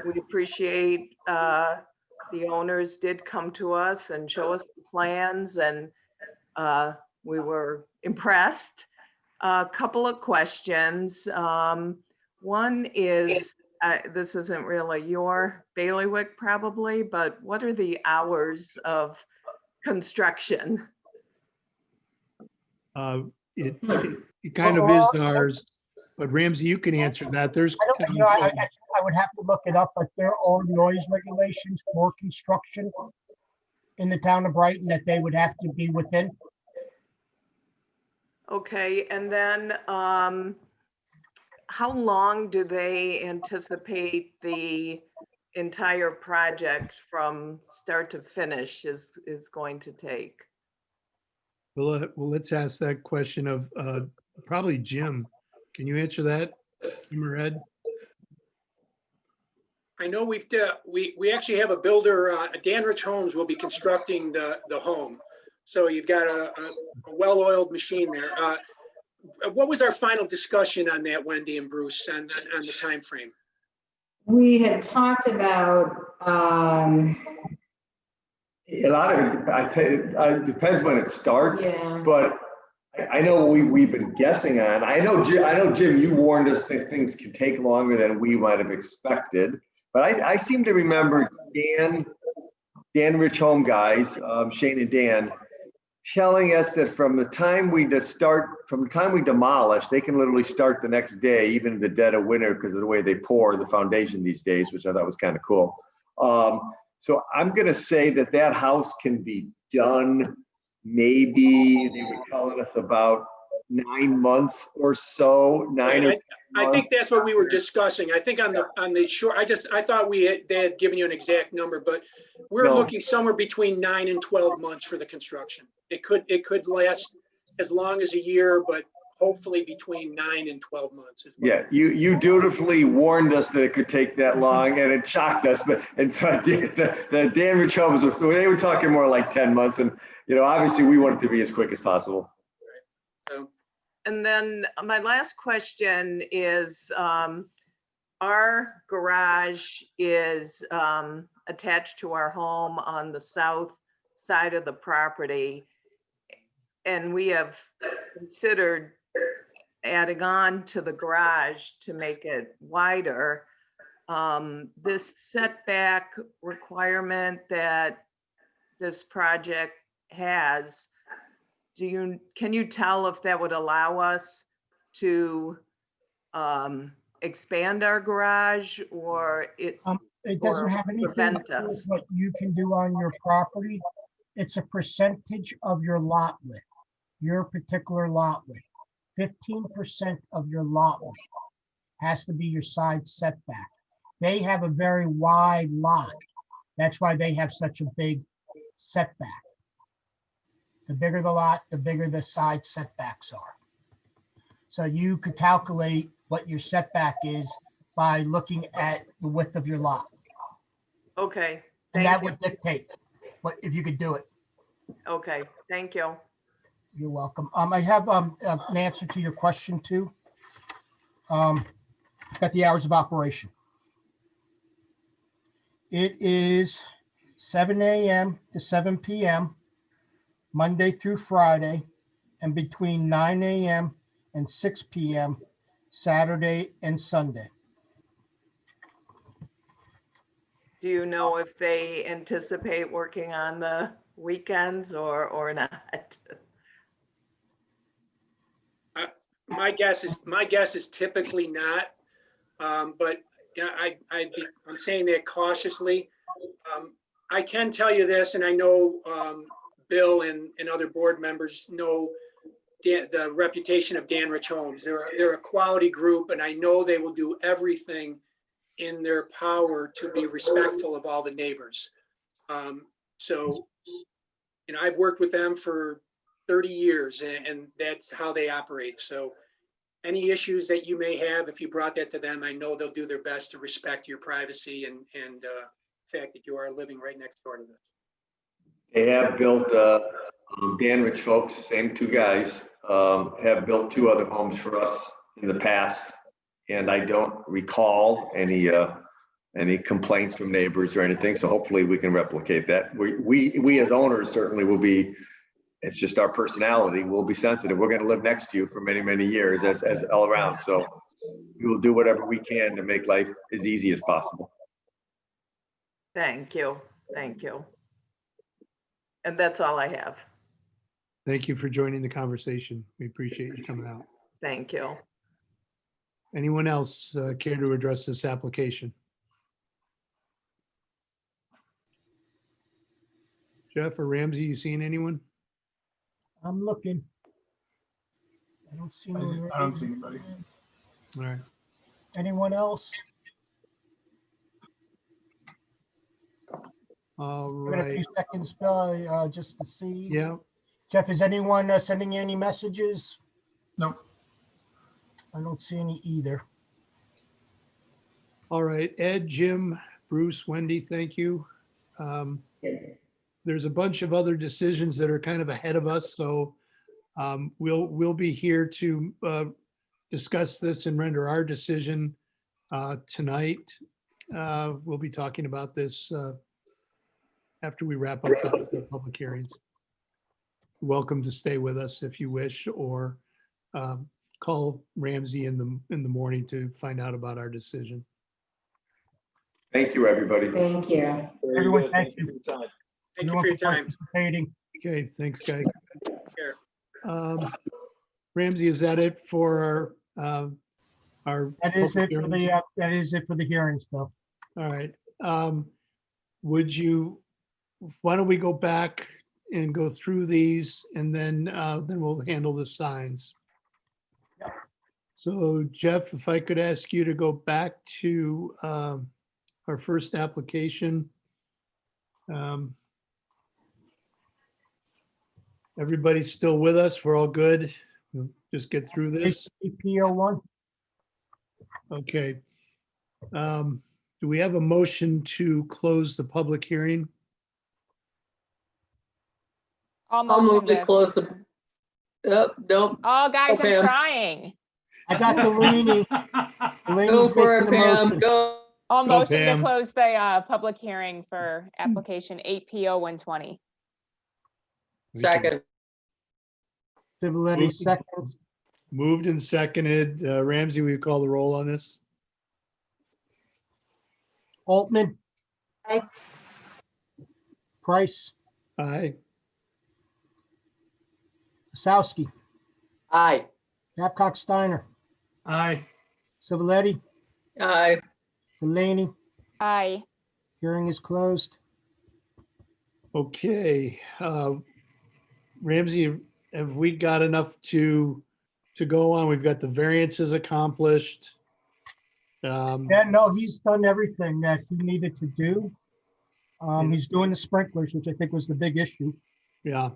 we appreciate the owners did come to us and show us the plans, and we were impressed. A couple of questions. One is, this isn't really your bailiwick probably, but what are the hours of construction? It kind of is ours, but Ramsey, you can answer that. There's I don't, I would have to look it up, but there are noise regulations for construction in the town of Brighton that they would have to be within. Okay, and then how long do they anticipate the entire project from start to finish is going to take? Well, let's ask that question of probably Jim. Can you answer that, Jim or Ed? I know we actually have a builder, Danrich Homes will be constructing the home. So you've got a well-oiled machine there. What was our final discussion on that, Wendy and Bruce, on the time frame? We had talked about, A lot of it depends when it starts, yeah. but I know we've been guessing on. I know Jim, you warned us that things can take longer than we might have expected. But I seem to remember Dan Rich Home guys, Shane and Dan, telling us that from the time we demolish, they can literally start the next day, even in the dead of winter, because of the way they pour the foundation these days, which I thought was kind of cool. So I'm going to say that house can be done. Maybe they were telling us about 9 months or so. I think that's what we were discussing. I think on the short, I thought they had given you an exact number, but we're looking somewhere between 9 and 12 months for the construction. It could last as long as a year, but hopefully between 9 and 12 months as well. Yeah, you dutifully warned us that it could take that long, and it shocked us. And so the Dan Rich Homes, they were talking more like 10 months, and obviously we want it to be as quick as possible. Right. So. And then my last question is, our garage is attached to our home on the south side of the property. And we have considered adding on to the garage to make it wider. This setback requirement that this project has, can you tell if that would allow us to expand our garage, or it It doesn't or have anything to prevent do with us. what you can do on your property. It's a percentage of your lot width, your particular lot width. 15% of your lot width has to be your side setback. They have a very wide lot. That's why they have such a big setback. The bigger the lot, the bigger the side setbacks are. So you could calculate what your setback is by looking at the width of your lot. Okay, And thank that you. would dictate what, if you could do it. Okay, thank you. You're welcome. I have an answer to your question too. Got the hours of operation. It is 7 a.m. to 7 p.m., Monday through Friday, and between 9 a.m. and 6 p.m., Saturday and Sunday. Do you know if they anticipate working on the weekends or not? My guess is typically not. But yeah, I'm saying that cautiously. I can tell you this, and I know Bill and other board members know the reputation of Danrich Homes. They're a quality group, and I know they will do everything in their power to be respectful of all the neighbors. So, you know, I've worked with them for 30 years, and that's how they operate. So any issues that you may have, if you brought that to them, I know they'll do their best to respect your privacy and the fact that you are living right next door to this. They have built, Danrich folks, same two guys, have built 2 other homes for us in the past. And I don't recall any complaints from neighbors or anything. So hopefully we can replicate that. We as owners certainly will be, it's just our personality. We'll be sensitive. We're going to live next to you for many, many years as all around. So we will do whatever we can to make life as easy as possible. Thank you, thank you. And that's all I have. Thank you for joining the conversation. We appreciate you coming out. Thank you. Anyone else care to address this application? Jeff or Ramsey, you seen anyone? I'm looking. I don't see anyone. I don't see anybody. All right. Anyone else? All Give it a right. few seconds, Bill, just to see. Yeah. Jeff, is anyone sending you any messages? No. I don't see any either. All right. Ed, Jim, Bruce, Wendy, thank you. There's a bunch of other decisions that are kind of ahead of us, so we'll be here to discuss this and render our decision tonight. We'll be talking about this after we wrap up the public hearings. Welcome to stay with us if you wish, or call Ramsey in the morning to find out about our decision. Thank you, everybody. Thank you. Very Everyone, good. thank Thank you for your time. Thank you for your time. Participating. Okay, thanks, guys. Care. Ramsey, is that it for our? That is public it for hearings? that is it for the hearings, Bill. All right. Why don't we go back and go through these, and then we'll handle the signs. Yep. So Jeff, if I could ask you to go back to our first application. Everybody's still with us? We're all good? We'll just get through this? APO1. Okay. Do we have a motion to close the public hearing? I'll I'll motion move to to. close the, nope, Oh, guys, Okay. I'm trying. I got Delaney. go Delaney's for making it, the Pam, motion. go. I'll Go, motion to Pam. close the public hearing for application 8PO 120. Second, Civiletti, second. Moved and seconded. Ramsey, will you call the roll on this? Altman. Aye. Price. Aye. Wasowski. Aye. Babcock, Steiner. Aye. Civiletti. aye, Delaney. Aye. Hearing is closed. Okay, Ramsey, have we got enough to go on? We've got the variances accomplished. Yeah, no, he's done everything that he needed to do. He's doing the sprinklers, which I think was the big issue. Yeah,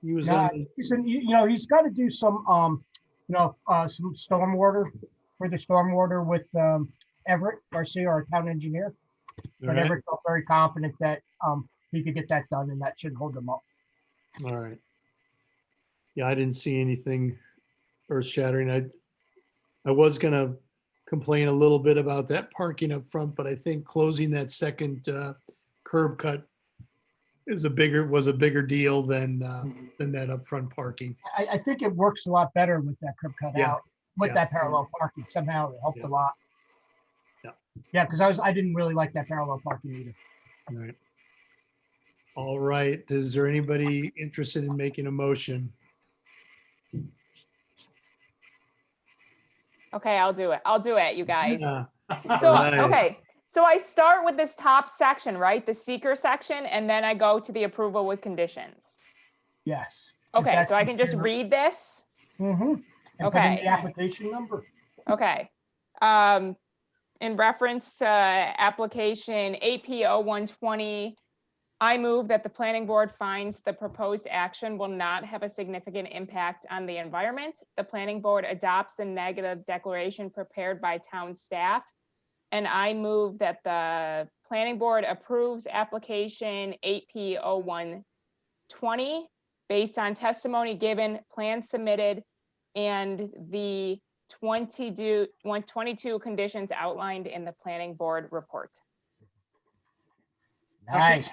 he was Now, on, he's got to do some, some stormwater, further stormwater with Everett Garcia, our town engineer. all But right, Everett felt very confident that he could get that done, and that should hold him up. all right. Yeah, I didn't see anything earth shattering. I was gonna complain a little bit about that parking up front, but I think closing that second curb cut was a bigger deal than that upfront parking. I think it works a lot better with that curb cut Yeah. out, with Yeah. that parallel parking. Somehow it helped Yeah. a lot. Yeah. Yeah, because I didn't really like that parallel parking either. All right. All right. Is there anybody interested in making a motion? Okay, I'll do it. I'll do it, you guys. Yeah. So, All right. okay, so I start with this top section, right? The seeker section, and then I go to the approval with conditions. Yes. Okay, so I can just read this? Mm-hmm. And put in Okay. the application number. Okay. In reference to application AP0120, I move that the planning board finds the proposed action will not have a significant impact on the environment. The planning board adopts the negative declaration prepared by town staff. And I move that the planning board approves application AP0120 based on testimony given, plans submitted, and the 22 conditions outlined in the planning board report. Nice.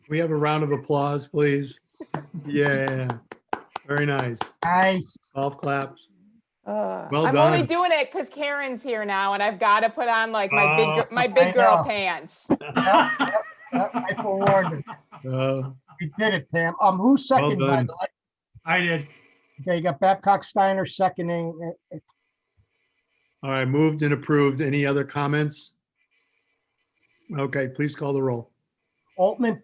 We have a round of applause, please. Yeah. Very nice. Nice. Golf claps. Well I'm only done. doing it because Karen's here now, and I've got to put on like my I big girl know. pants. Yep, I forewarned her. You did it, Pam. Who's second, by done. the way? I did. Okay, you got Babcock Steiner seconding. All right, moved and approved. Any other comments? Okay, please call the roll. Altman,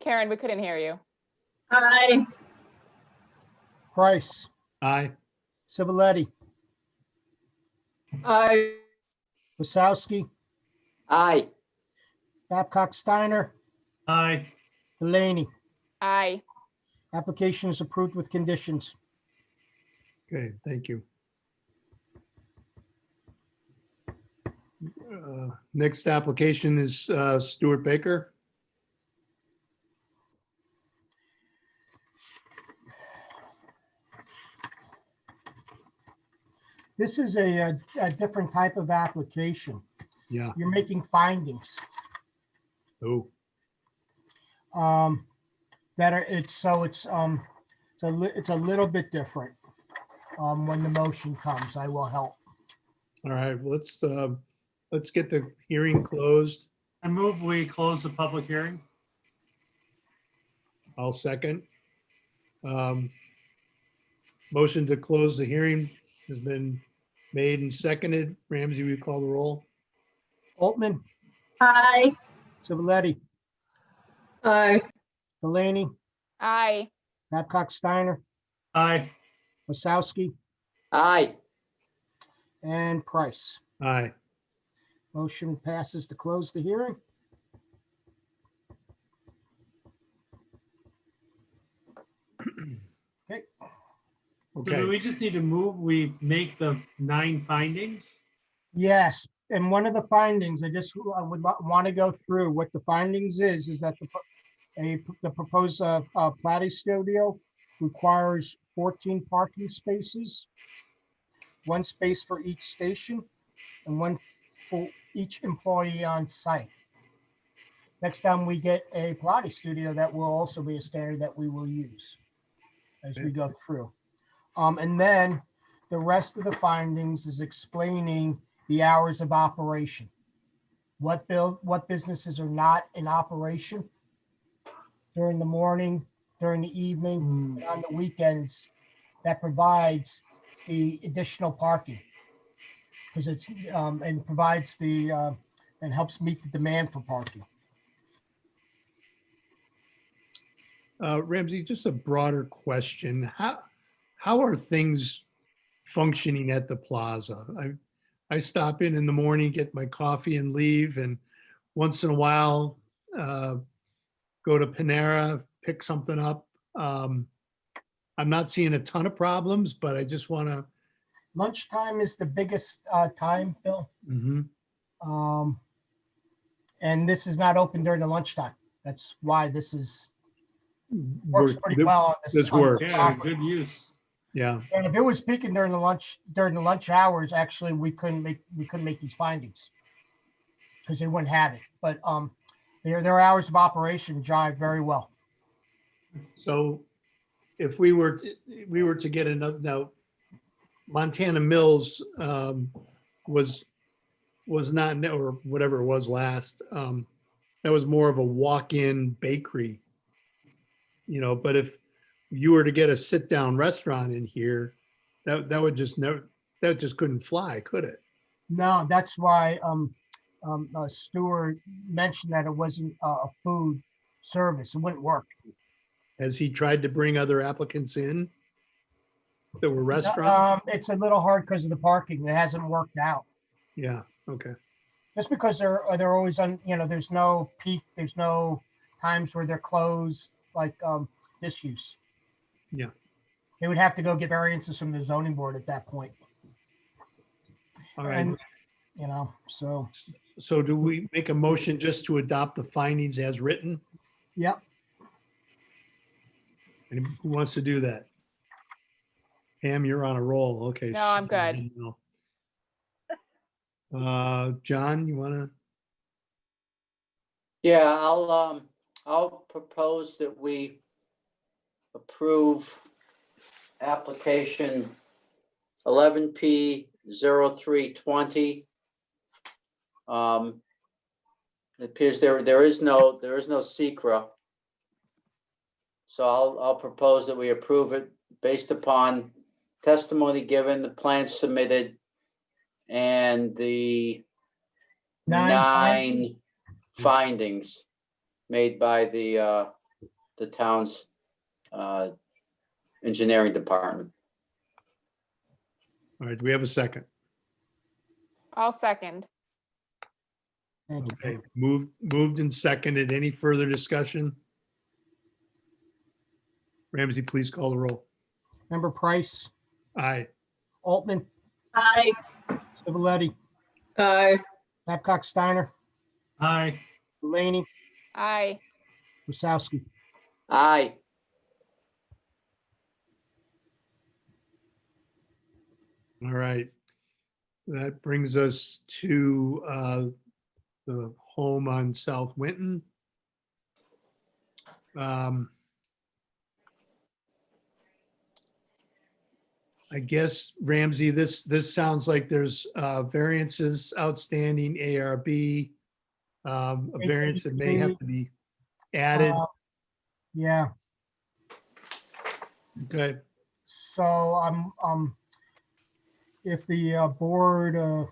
Karen, we couldn't hear you. Aye. Price, Aye. Civiletti, Aye. Wasowski, Aye. Babcock Steiner, Aye. Delaney. Aye. Application is approved with conditions. Okay, thank you. Next application is Stuart Baker. This is a different type of application. Yeah. You're making findings. Oh, That are, it's a little bit different. When the motion comes, I will help. all right. Let's get the hearing closed. I move we close the public hearing. I'll second. Motion to close the hearing has been made and seconded. Ramsey, will you call the roll? Altman, Aye. Civiletti, Aye. Delaney, Aye. Babcock Steiner, Aye. Wasowski, Aye. and Price. Aye. Motion passes to close the hearing. Okay, So do Okay, we just need to move, we make the 9 findings? yes, and one of the findings, I would want to go through what the findings is that the proposed Platty studio requires 14 parking spaces, 1 space for each station, and 1 for each employee on site. Next time we get a Pilates studio, that will also be a standard that we will use as we go through. And then the rest of the findings is explaining the hours of operation. What businesses are not in operation during the morning, during the evening, and on the weekends that provides the additional parking. because it's, and provides and helps meet the demand for parking. Ramsey, just a broader question. How are things functioning at the plaza? I stop in the morning, get my coffee and leave, and once in a while, go to Panera, pick something up. I'm not seeing a ton of problems, but I just want to. Lunchtime is the biggest time, Bill. And this is not open during the lunchtime. That's why this works pretty well on this. This works. Yeah, good use. Yeah. And if it was peaking during the lunch hours, actually, we couldn't make these findings because they wouldn't have it. But their hours of operation jive very well. So if we were to get another, now Montana Mills was not, or whatever it was last, that was more of a walk-in bakery, but if you were to get a sit-down restaurant in here, that would just never, that just couldn't fly, could it? No, that's why Stuart mentioned that it wasn't a food service. It wouldn't work. Has he tried to bring other applicants in that were restaurants? It's a little hard because of the parking. It hasn't worked out. Yeah, okay. Just because they're always on, there's no peak, there's no times where they're closed like this use. Yeah. They would have to go get variances from the zoning board at that point. All right. And, so. So do we make a motion just to adopt the findings as written? Yep. And who wants to do that? Pam, you're on a roll. Okay. No, I'm good. John, you want to? Yeah, I'll propose that we approve application 11P0320. It appears there is no secra. So I'll propose that we approve it based upon testimony given, the plans submitted, and the nine findings made by the town's engineering department. All right, do we have a second? I'll second. Okay, moved and seconded. Any further discussion? Ramsey, please call the roll. Member Price, Aye. Altman, Aye. Civiletti, Aye. Babcock Steiner, Aye. Delaney, Aye. Wasowski. Aye. All right. That brings us to the home on South Winton. I guess, Ramsey, this sounds like there's variances outstanding, ARB, a variance that may have to be added. Yeah. Okay. So if the board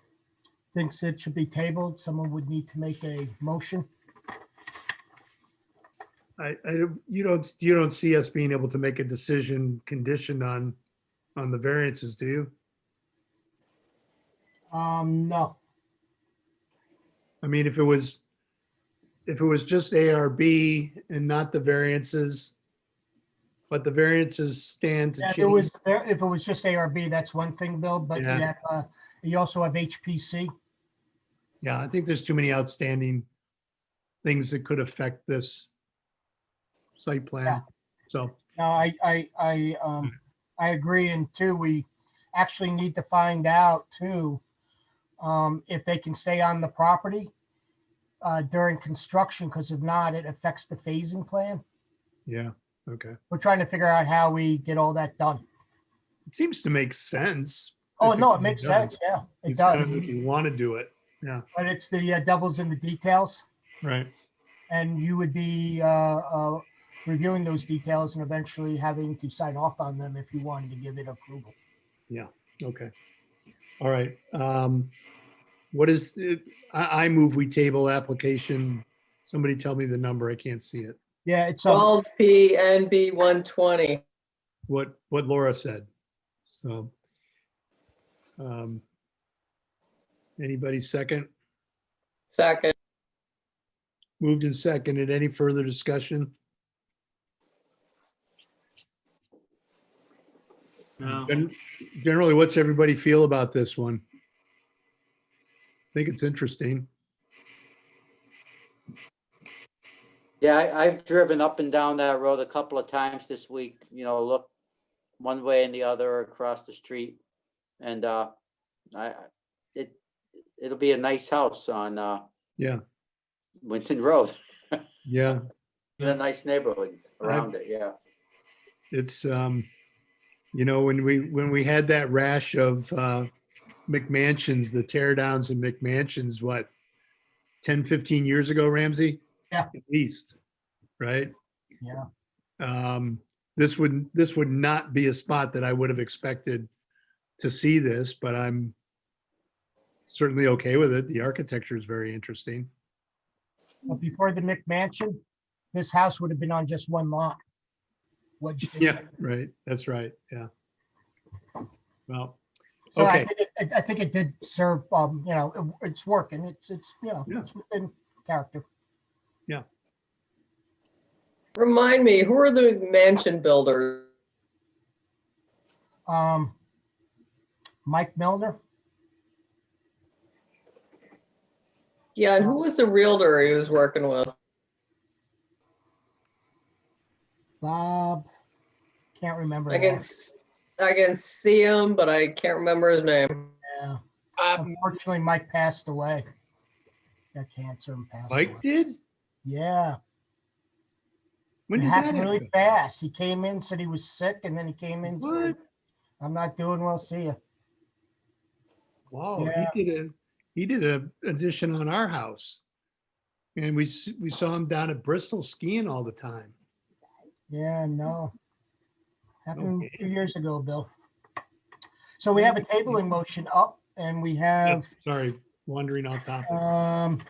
thinks it should be tabled, someone would need to make a motion. You don't see us being able to make a decision conditioned on the variances, do you? No. I mean, if it was just ARB and not the variances, but the variances stand to Yeah, change. if it was just ARB, that's one thing, Bill, but Yeah. you also have HPC. Yeah, I think there's too many outstanding things that could affect this site plan. Yeah. So, No, I agree. And two, we actually need to find out too, if they can stay on the property during construction, because if not, it affects the phasing plan. yeah, okay. We're trying to figure out how we get all that done. It seems to make sense. Oh, if no, it can be makes done. sense. Yeah, it It's kind does. of if you want to do it. Yeah, But it's the devil's in the details, right. and you would be reviewing those details and eventually having to sign off on them if you wanted to give it approval. Yeah, okay. All right. What is, I move we table application. Somebody tell me the number. I can't see it. Yeah, it's, 12P NB 120. What Laura said. So. Anybody second? Second. Moved and seconded. Any further discussion? No. Generally, what's everybody feel about this one? I think it's interesting. Yeah, I've driven up and down that road a couple of times this week, look one way and the other across the street. And it'll be a nice house on Yeah, Winton Road. yeah. In a nice neighborhood around it, yeah. It's, when we had that rash of McMansions, the tear downs in McMansions, what, 10, 15 years ago, Ramsey? Yeah. At least, right? yeah. This would not be a spot that I would have expected to see this, but I'm certainly okay with it. The architecture is very interesting. But before the McMansion, this house would have been on just one lot. Wedged in. Yeah, right. That's right. Yeah. Well, So okay. I think it did serve, it's working. It's Yeah. it's within character. Yeah. Remind me, who are the mansion builders? Mike Milner, Yeah, and who was the realtor he was working with? Bob, can't remember. I can see him, but I can't remember his name. Yeah. Unfortunately, Mike passed away. Got cancer and passed away. Mike did? Yeah. When It did happened that really happen? fast. He came in, said he was sick, and then he came in, said, What? I'm not doing well, see ya. Wow, Yeah. he did a addition on our house. And we saw him down at Bristol skiing all the time. Yeah, no. Happened Okay. 2 years ago, Bill. So we have a tabling motion up, and we have Sorry, wandering off topic.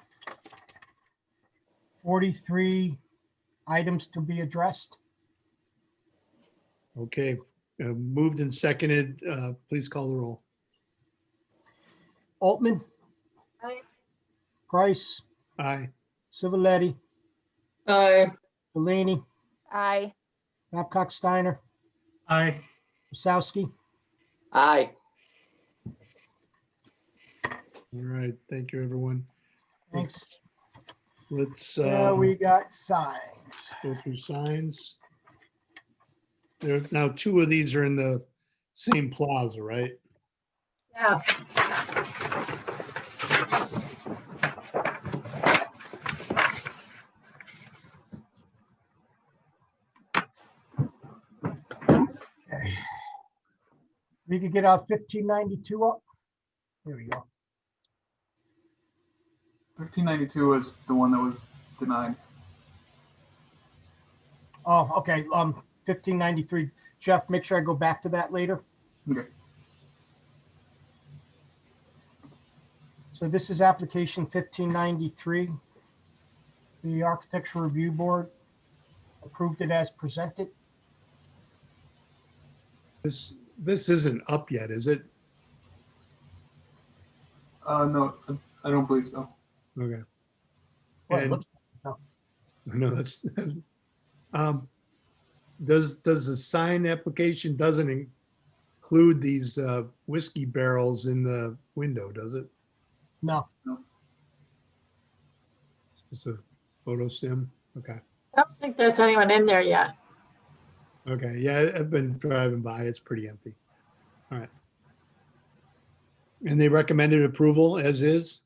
43 items to be addressed. Okay, moved and seconded. Please call the roll. Altman, Aye. Price, Aye. Civiletti, Aye. Delaney, Aye. Babcock Steiner, Aye. Wasowski. Aye. All right, thank you, everyone. Thanks. Let's Now we got signs. go through signs. Now, two of these are in the same plaza, right? Yeah. We could get our 1592 up. There we go. 1592 was the one that was denied. Oh, okay. 1593. Jeff, make sure I go back to that later. Okay. So this is application 1593. The Architectural Review Board approved it as presented. This isn't up yet, is it? No, I don't believe so. Okay. Well, it And looks- no. I know that's, does the sign application doesn't include these whiskey barrels in the window, does it? No. It's a photo sim? Okay. I don't think there's anyone in there yet. Okay, yeah, I've been driving by. It's pretty empty. All right. And they recommended approval as is?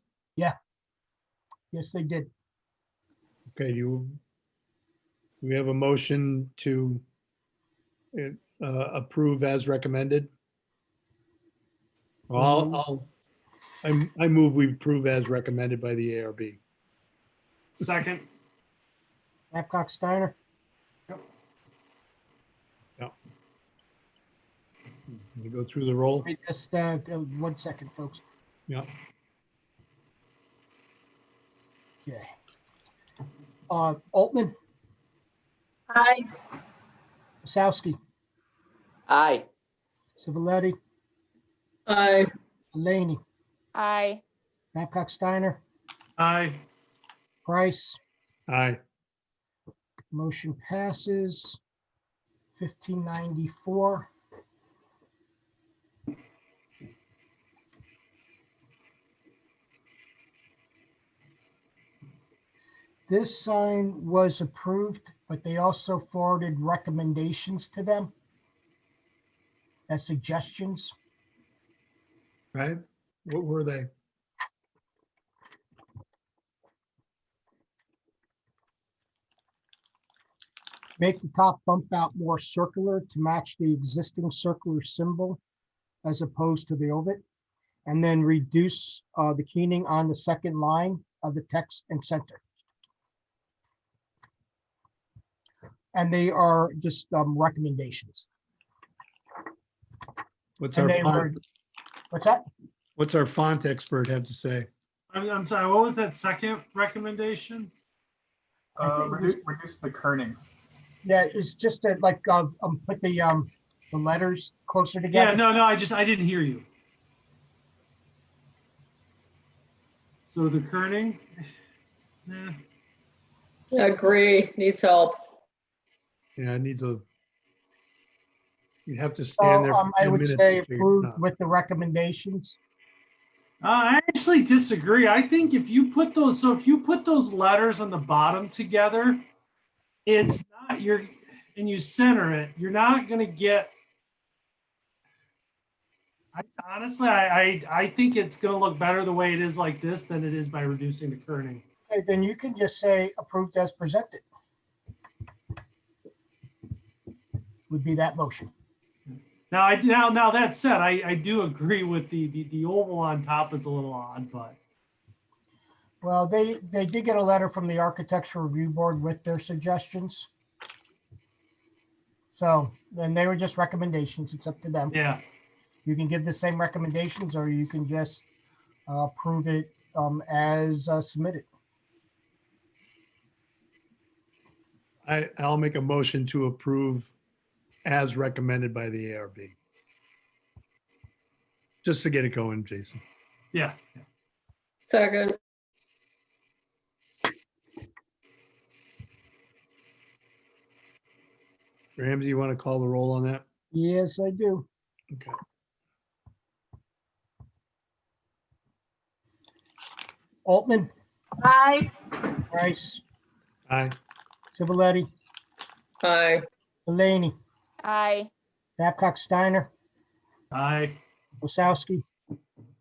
Yes, they did. Okay, we have a motion to approve as recommended? Well, I move we approve as recommended by the ARB. Second. Babcock Steiner, You go through the roll. Wait, just 1 second, folks. Yeah. Okay. Altman, Aye. Wasowski, Aye. Civiletti, Aye. Laney, Aye. Babcock Steiner, Aye. Price. Aye. Motion passes. 1594. This sign was approved, but they also forwarded recommendations to them as suggestions. Right? What were they? Make the top bump out more circular to match the existing circular symbol as opposed to the oval. And then reduce the keying on the second line of the text and center. And they are just recommendations. What's And our they were, font? what's that? What's our font expert have to say? I'm sorry, what was that second recommendation? I think it was- Reduce the kerning. Yeah, it's just that like, put the letters closer together. Yeah, no, I didn't hear you. So the kerning? Nah. Agree, needs help. Yeah, it needs a. You'd have to So stand there. For I 10 would minutes say to figure it approved out. with the recommendations. I actually disagree. I think if you put those letters on the bottom together, it's not and you center it, you're not going to get. Honestly, I think it's going to look better the way it is like this than it is by reducing the kerning. Okay, then you can just say approved as presented. Would be that motion. Now, now that said, I do agree with the oval on top is a little odd, but Well, they did get a letter from the Architectural Review Board with their suggestions. So then they were just recommendations. It's up to them. yeah. You can give the same recommendations or you can just approve it as submitted. I'll make a motion to approve as recommended by the ARB. Just to get it going, Jason. Yeah. Second. Ramsey, you want to call the roll on that? Yes, I do. Okay. Altman, Aye. Price, Aye. Civiletti, Aye. Delaney, Aye. Babcock Steiner, Aye. Wasowski,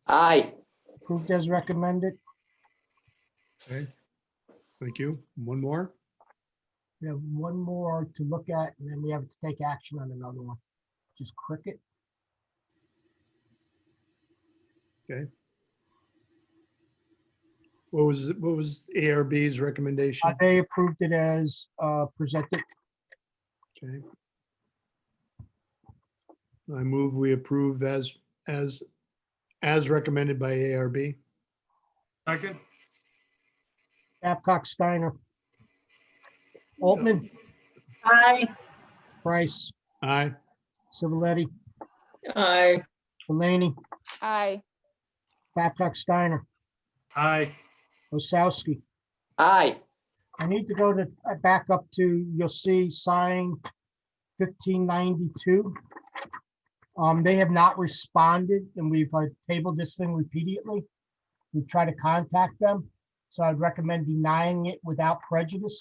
Aye. approved as recommended. Okay. Thank you. One more. We have one more to look at, and then we have to take action on another one. Just cricket. Okay. What was ARB's recommendation? They approved it as presented. Okay. I move we approve as recommended by ARB. Second. Babcock Steiner. Altman, Aye. Price, Aye. Civiletti, Aye. Delaney, Aye. Babcock Steiner, Aye. Wasowski. Aye. I need to go to back up to, you'll see sign 1592. They have not responded and we've tabled this thing repeatedly. We've tried to contact them. So I'd recommend denying it without prejudice.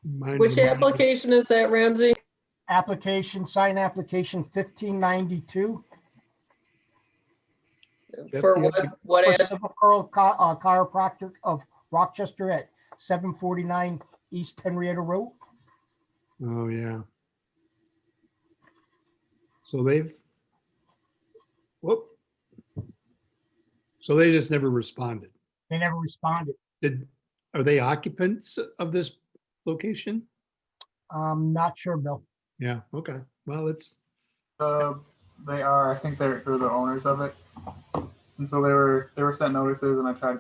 Which application is that, Ramsey? Sign application 1592. For what For ad? Civil Chiropractor of Rochester at 749 East Henrietta Road. Oh, yeah. So they've, whoop. So they just never responded. They never responded. Are they occupants of this location? I'm not sure, Bill. Yeah, okay. Well, it's, They are, I think they're the owners of it. And so they were sent notices and I tried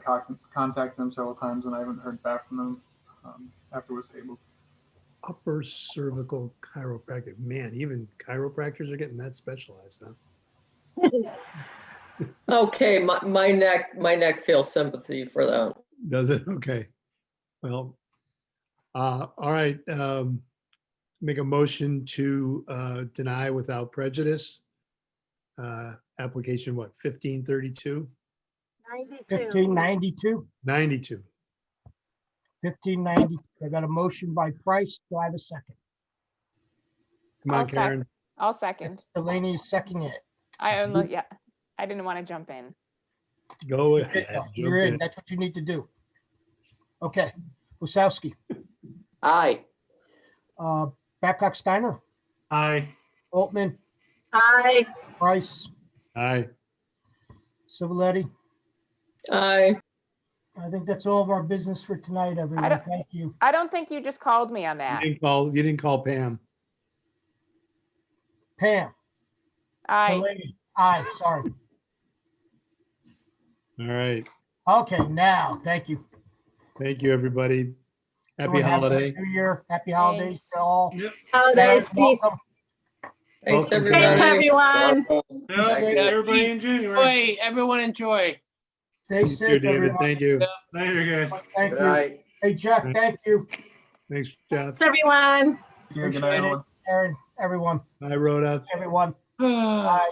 contact them several times and I haven't heard back from them after it was tabled. upper cervical chiropractic. Man, even chiropractors are getting that specialized, huh? Okay, my neck feels sympathy for that. Does it? Okay. Well, all right. Make a motion to deny without prejudice. Application, what, 1532? 1592, 92. 1590. I got a motion by Price. Do I have a second? Come on, I'll sec- Karen. I'll second. Delaney is seconding it. Yeah, I didn't want to jump in. Go You're ahead. in. You're jump in. That's what you need to do. Okay. Wasowski, Aye. Babcock Steiner, Aye. Altman, Aye. Price, Aye. Civiletti. Aye. I think that's all of our business for tonight, everyone. don't- Thank you. I don't think you just called me on that. You didn't call Pam. Pam, I, Delaney, aye, sorry. All right. Okay, now, thank you. Thank you, everybody. Happy Everyone have a holiday. New Year, happy holidays to all. Yep. Holidays, peace. Welcome. Thanks, Welcome, everybody. Thanks, everyone. Yep. safe. Everybody in January. Enjoy, everyone enjoy. Stay You too, safe, David. everyone. Thank you. Later, guys. Thank Good you. night. Hey, Jeff, thank you. Thanks, Jeff. Thanks, everyone. Good night, Appreciate it. everyone. Aaron, everyone, Bye, Rhoda. everyone. Bye.